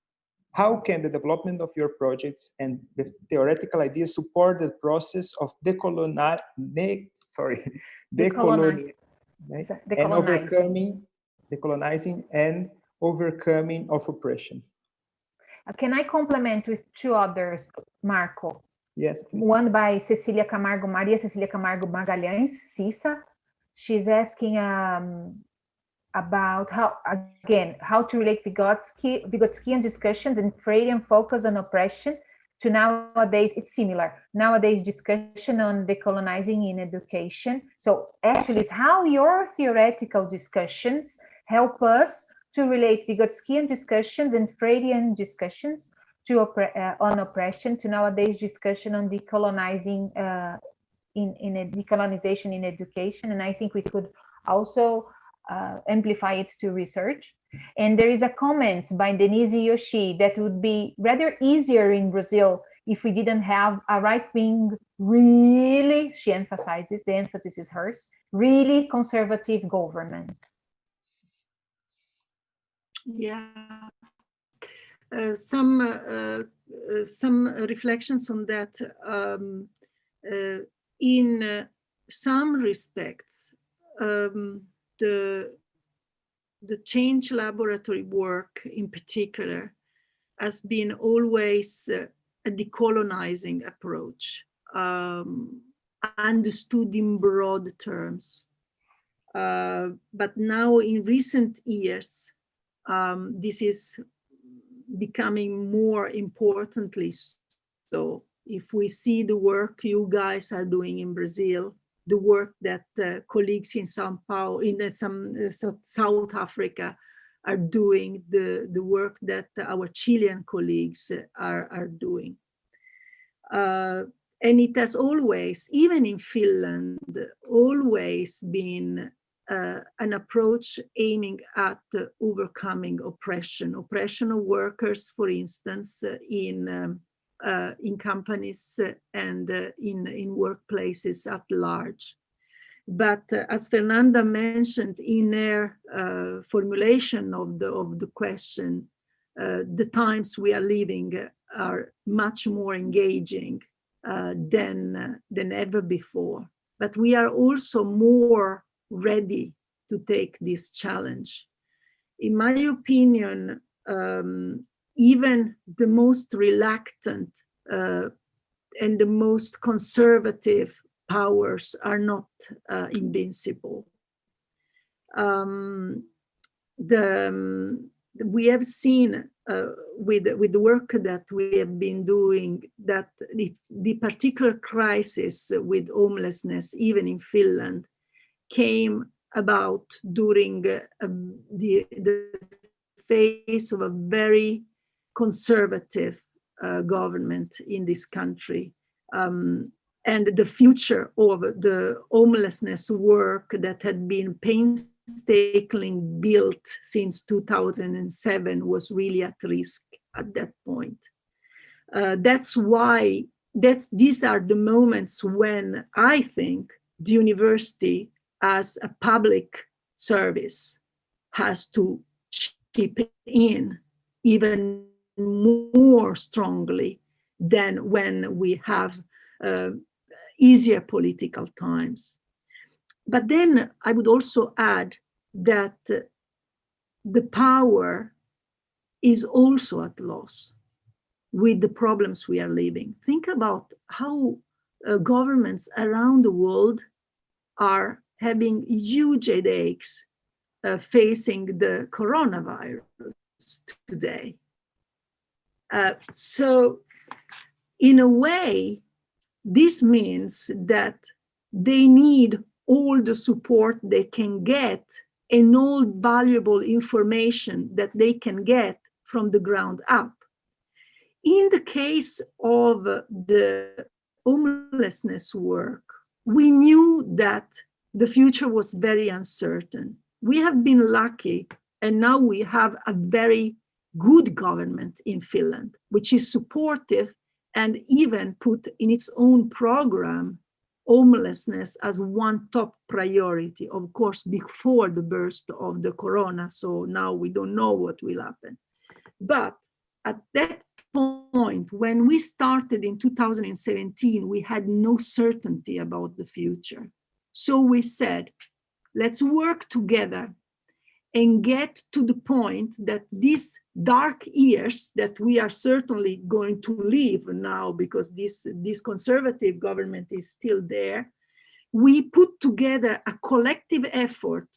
How can the development of your projects and the theoretical ideas support the process of decolonizing and overcoming of oppression? Can I complement with two others, Marco? Yes, please. One by Maria Cecília Camargo Magalhães, Cissa. She's asking about how to relate Vygotskian discussions and Freudian focus on oppression to nowadays, it's similar, nowadays discussion on decolonizing in education. So actually it's how your theoretical discussions help us to relate Vygotskian discussions and Freudian discussions to on oppression to nowadays discussion on decolonizing in a decolonization in education. And I think we could also amplify it to research. And there is a comment by Denise Yoshi that would be rather easier in Brazil if we didn't have a right-wing, really, she emphasizes, the emphasis is hers, really conservative government. Yeah. Some reflections on that. In some respects, the change laboratory work in particular has been always a decolonizing approach, understood in broad terms. But now in recent years, this is becoming more importantly so. If we see the work you guys are doing in Brazil, the work that colleagues in São Paulo, in South Africa are doing, the work that our Chilean colleagues are doing. And it has always, even in Finland, always been an approach aiming at overcoming oppression of workers, for instance, in companies and in workplaces at large. But as Fernanda mentioned in her formulation of the question, the times we are living are much more engaging than ever before. But we are also more ready to take this challenge. In my opinion, even the most reluctant and the most conservative powers are not invincible. We have seen with the work that we have been doing that the particular crisis with homelessness, even in Finland, came about during the phase of a very conservative government in this country. And the future of the homelessness work that had been painstakingly built since 2007 was really at risk at that point. That's why these are the moments when I think the university as a public service has to chip in even more strongly than when we have easier political times. But then I would also add that the power is also at loss with the problems we are living. Think about how governments around the world are having huge headaches facing the coronavirus today. So in a way, this means that they need all the support they can get and all valuable information that they can get from the ground up. In the case of the homelessness work, we knew that the future was very uncertain. We have been lucky, and now we have a very good government in Finland, which is supportive and even put in its own program homelessness as one top priority, of course, before the burst of the corona. So now we don't know what will happen. But at that point, when we started in 2017, we had no certainty about the future. So we said, let's work together and get to the point that these dark years that we are certainly going to live now, because this conservative government is still there, we put together a collective effort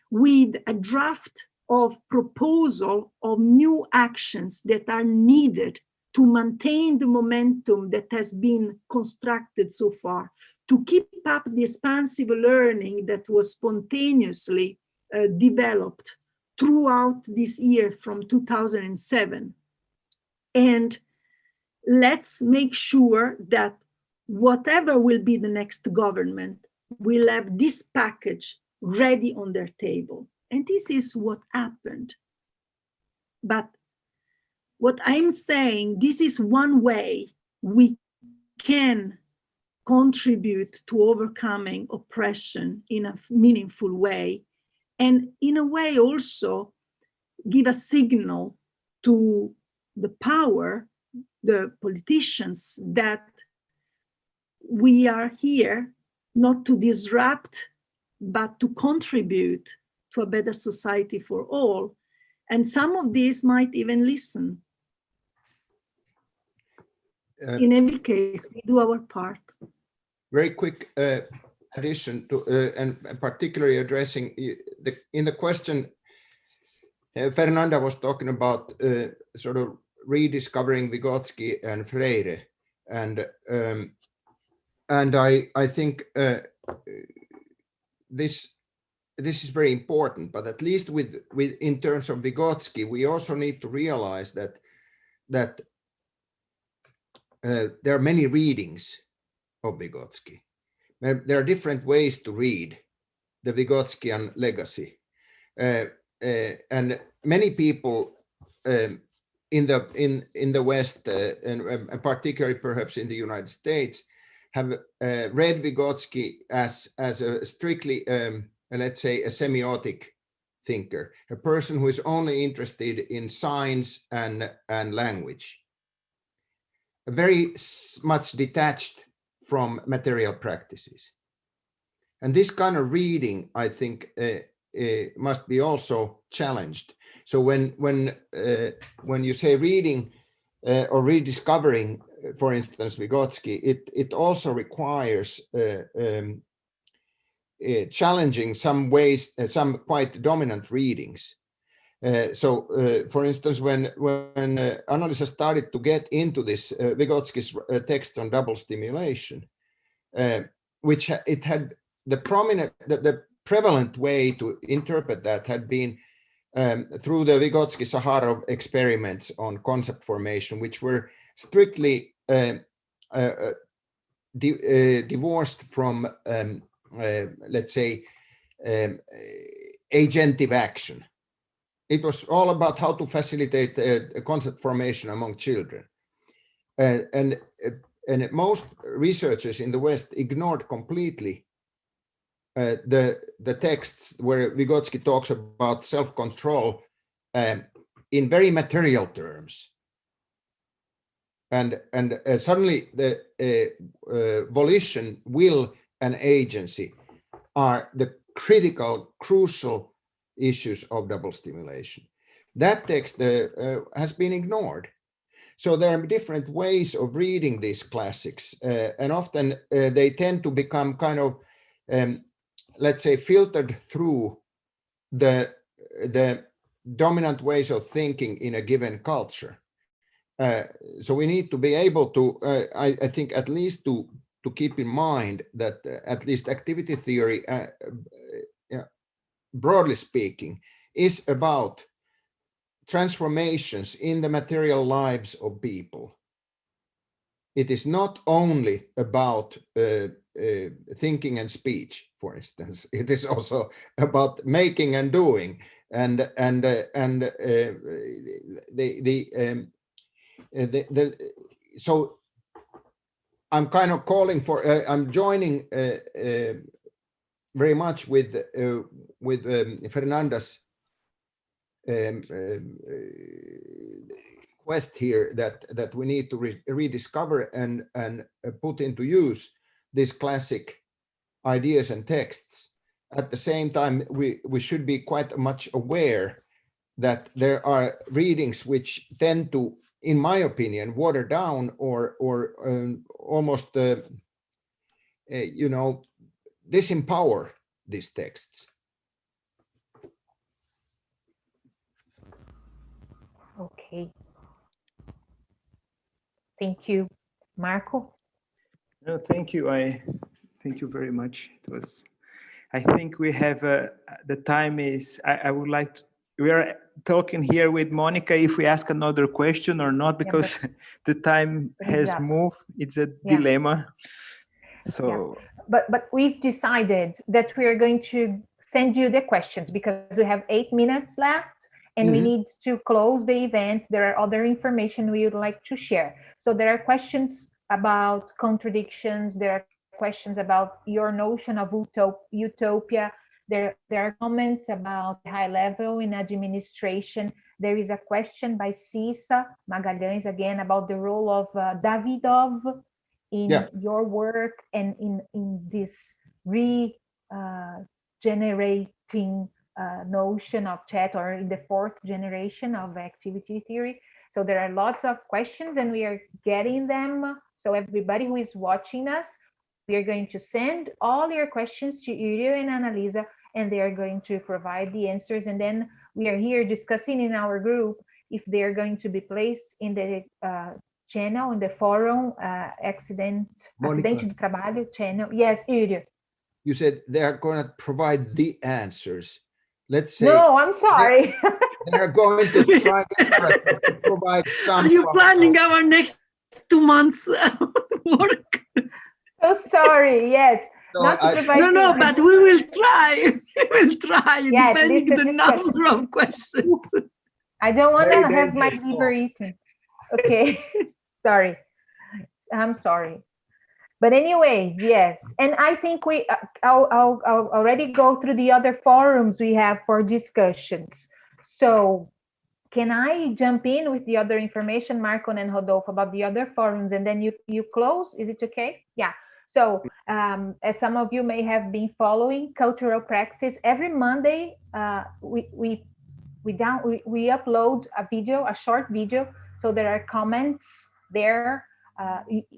with a draft of proposal of new actions that are needed to maintain the momentum that has been constructed so far, to keep up the expansive learning that was spontaneously developed throughout this year from 2007. And let's make sure that whatever will be the next government will have this package ready on their table. And this is what happened. But what I'm saying, this is one way we can contribute to overcoming oppression in a meaningful way, and in a way also give a signal to the power, the politicians, that we are here not to disrupt, but to contribute to a better society for all. And some of these might even listen. In every case, we do our part. Very quick addition to, and particularly addressing in the question, Fernanda was talking about sort of rediscovering Vygotsky and Freire, and I think this is very important. But at least with in terms of Vygotsky, we also need to realize that there are many readings of Vygotsky. There are different ways to read the Vygotskyan legacy, and many people in the West, and particularly perhaps in the United States, have read Vygotsky as a strictly, let's say, a semiotic thinker, a person who is only interested in science and language, very much detached from material practices. And this kind of reading, I think, must be also challenged. So when you say reading or rediscovering, for instance, Vygotsky, it also requires challenging some ways, some quite dominant readings. So, for instance, when Annalisa started to get into this Vygotsky's text on double stimulation, which it had the prevalent way to interpret that had been through the Vygotsky-Sakharov experiments on concept formation, which were strictly divorced from, let's say, agentive action. It was all about how to facilitate concept formation among children. And most researchers in the West ignored completely the texts where Vygotsky talks about self-control in very material terms. And suddenly the volition, will, and agency are the critical, crucial issues of double stimulation. That text has been ignored. So there are different ways of reading these classics, and often they tend to become kind of, let's say, filtered through the dominant ways of thinking in a given culture. So we need to be able to, I think, at least to keep in mind that at least activity theory, broadly speaking, is about transformations in the material lives of people. It is not only about thinking and speech, for instance. It is also about making and doing, so I'm kind of calling for, I'm joining very much with Fernanda's quest here that we need to rediscover and put into use these classic ideas and texts. At the same time, we should be quite much aware that there are readings which tend to, in my opinion, water down or almost you know, disempower these texts. Okay. Thank you, Marco. No, thank you. Thank you very much. It was. I think we have the time is. I would like to. We are talking here with Monica if we ask another question or not, because the time has moved. It's a dilemma. So. But we've decided that we are going to send you the questions because we have 8 minutes left and we need to close the event. There are other information we would like to share. So there are questions about contradictions. There are questions about your notion of utopia. There are comments about high level in administration. There is a question by Cissa Magalhães again about the role of Davidov in your work and in this regenerating notion of chat, or in the 4th generation of activity theory. So there are lots of questions and we are getting them. So everybody who is watching us, we are going to send all your questions to Yrjö and Annalisa, and they are going to provide the answers. And then we are here discussing in our group if they are going to be placed in the channel, in the forum, Acidente de Trabalho channel. Yes, Yrjö. You said they are going to provide the answers. Let's say. No, I'm sorry. They're going to try to provide some. Are you planning our next 2 months work? So sorry. Yes. So no, but we will try. We will try, depending the number of questions. I don't want to have my liver eaten. Okay. Sorry. I'm sorry. But anyways, yes. And I think I'll already go through the other forums we have for discussions. So can I jump in with the other information, Marco and Rodolfo, about the other forums, and then you close? Is it okay? Yeah. So as some of you may have been following cultural praxis, every Monday we upload a video, a short video. So there are comments there.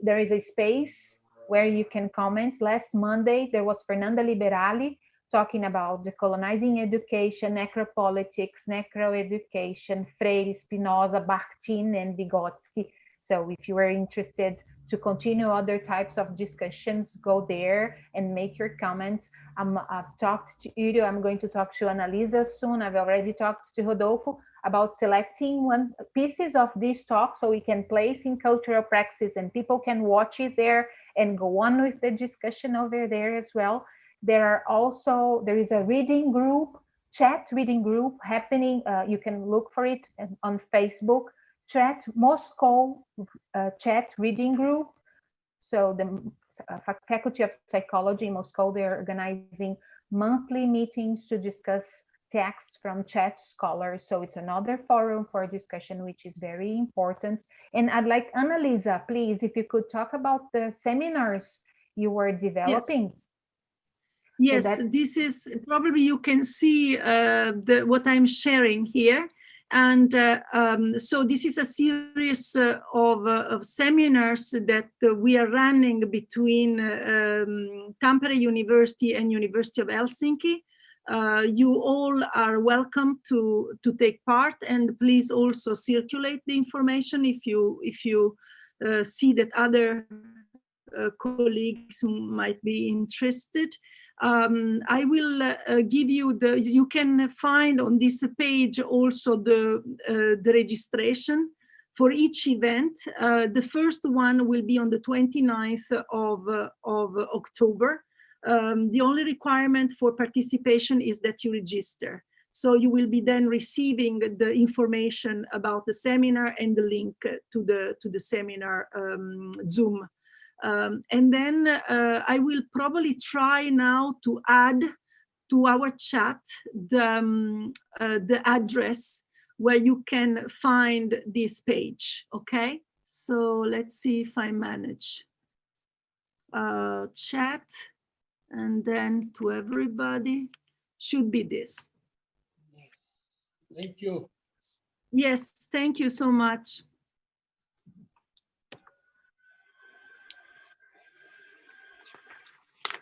There is a space where you can comment. Last Monday, there was Fernanda Liberali talking about decolonizing education, necropolitics, necroeducation, Freire, Spinoza, Bakhtin, and Vygotsky. So if you are interested to continue other types of discussions, go there and make your comments. I've talked to Yrjö. I'm going to talk to Annalisa soon. I've already talked to Rodolfo about selecting pieces of this talk so we can place in cultural praxis and people can watch it there and go on with the discussion over there as well. There is a reading group, chat reading group happening. You can look for it on Facebook, Moscow chat reading group. So the Faculty of Psychology in Moscow, they're organizing monthly meetings to discuss texts from chat scholars. So it's another forum for discussion, which is very important. And I'd like Annalisa, please, if you could talk about the seminars you were developing. Yes, so this is probably you can see what I'm sharing here. And so this is a series of seminars that we are running between Tampere University and University of Helsinki. You all are welcome to take part, and please also circulate the information if you see that other colleagues might be interested. I will give you you can find on this page also the registration for each event. The first one will be on the 29th of October. The only requirement for participation is that you register. So you will be then receiving the information about the seminar and the link to the seminar Zoom And then I will probably try now to add to our chat the address where you can find this page, okay? So let's see if I manage. Chat, and then to everybody, should be this. Thank you. Yes, thank you so much.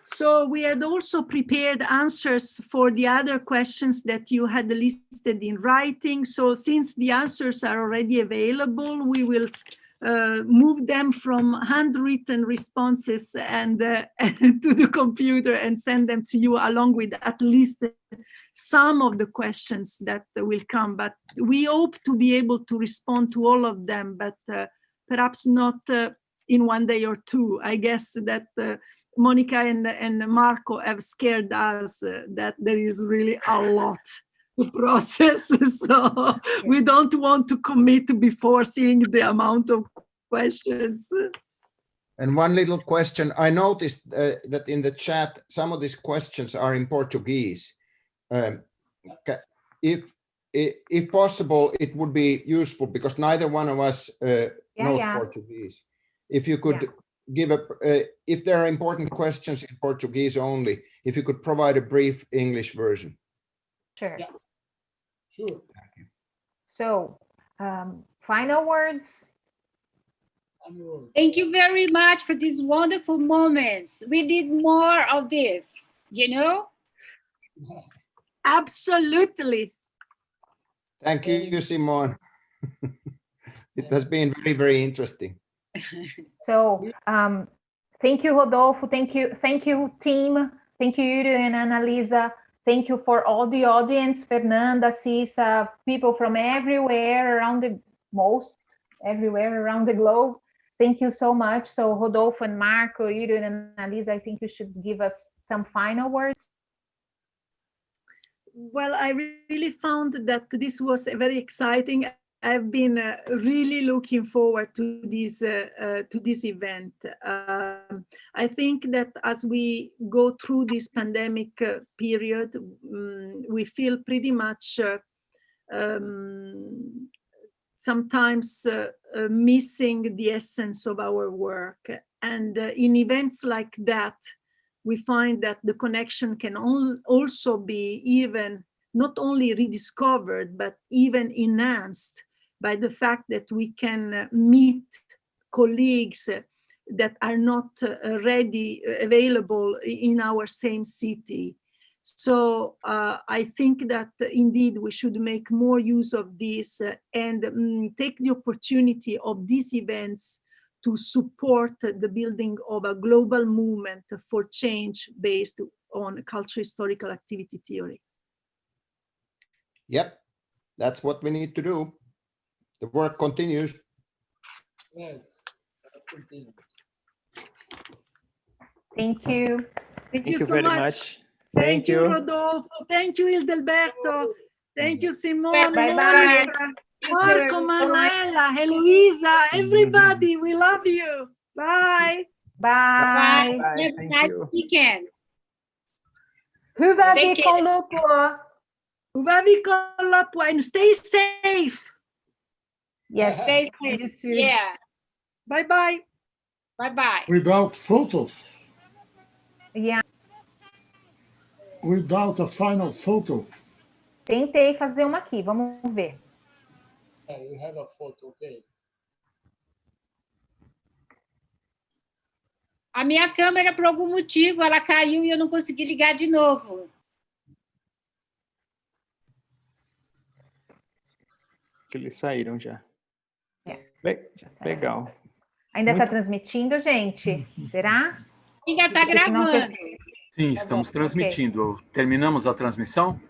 So we had also prepared answers for the other questions that you had listed in writing. So since the answers are already available, we will move them from handwritten responses and to the computer and send them to you along with at least some of the questions that will come. But we hope to be able to respond to all of them, but perhaps not in one day or two. I guess that Monica and Marco have scared us that there is really a lot to process. So we don't want to commit before seeing the amount of questions. And one little question, I noticed that in the chat, some of these questions are in Portuguese. If possible, it would be useful because neither one of us knows Portuguese. If you could give if there are important questions in Portuguese only, if you could provide a brief English version. Sure. Yeah. Sure. So, final words. Thank you very much for these wonderful moments. We need more of this, you know? Absolutely. Thank you, Simone. It has been very, very interesting. So, thank you, Rodolfo. Thank you, team. Thank you, Yrjö and Annalisa. Thank you for all the audience, Fernanda, Cisa, people from everywhere around everywhere around the globe. Thank you so much. So Rodolfo and Marco, Yrjö and Annalisa, I think you should give us some final words. Well, I really found that this was very exciting. I've been really looking forward to this event. I think that as we go through this pandemic period, we feel pretty much sometimes missing the essence of our work. And in events like that, we find that the connection can also be even not only rediscovered, but even enhanced by the fact that we can meet colleagues that are not available in our same city. So I think that indeed we should make more use of this and take the opportunity of these events to support the building of a global movement for change based on cultural historical activity theory. Yep, that's what we need to do. The work continues. Yes, let's continue. Thank you. Thank you so very much. Thank you. Rodolfo. Thank you, Ildelberto. Thank you, Simone. Bye-bye. Marco, Manuela, Eloisa, everybody, we love you. Bye. Bye. Bye. Have a Thank nice you. weekend. Hyvää Take care. viikonloppua. Hyvää viikonloppua and stay safe. Yes, Stay you safe. too. Yeah. Bye-bye. Bye-bye. Without photos, Yeah. without a final photo. Tentei fazer uma aqui, vamos ver. You have a photo, okay. A minha câmera, por algum motivo, ela caiu e eu não consegui ligar de novo. Que eles saíram já. Já saiu. Legal. Ainda está transmitindo, gente? Será? Ainda está Porque senão gravando. Sim, estamos transmitindo. Terminamos a transmissão?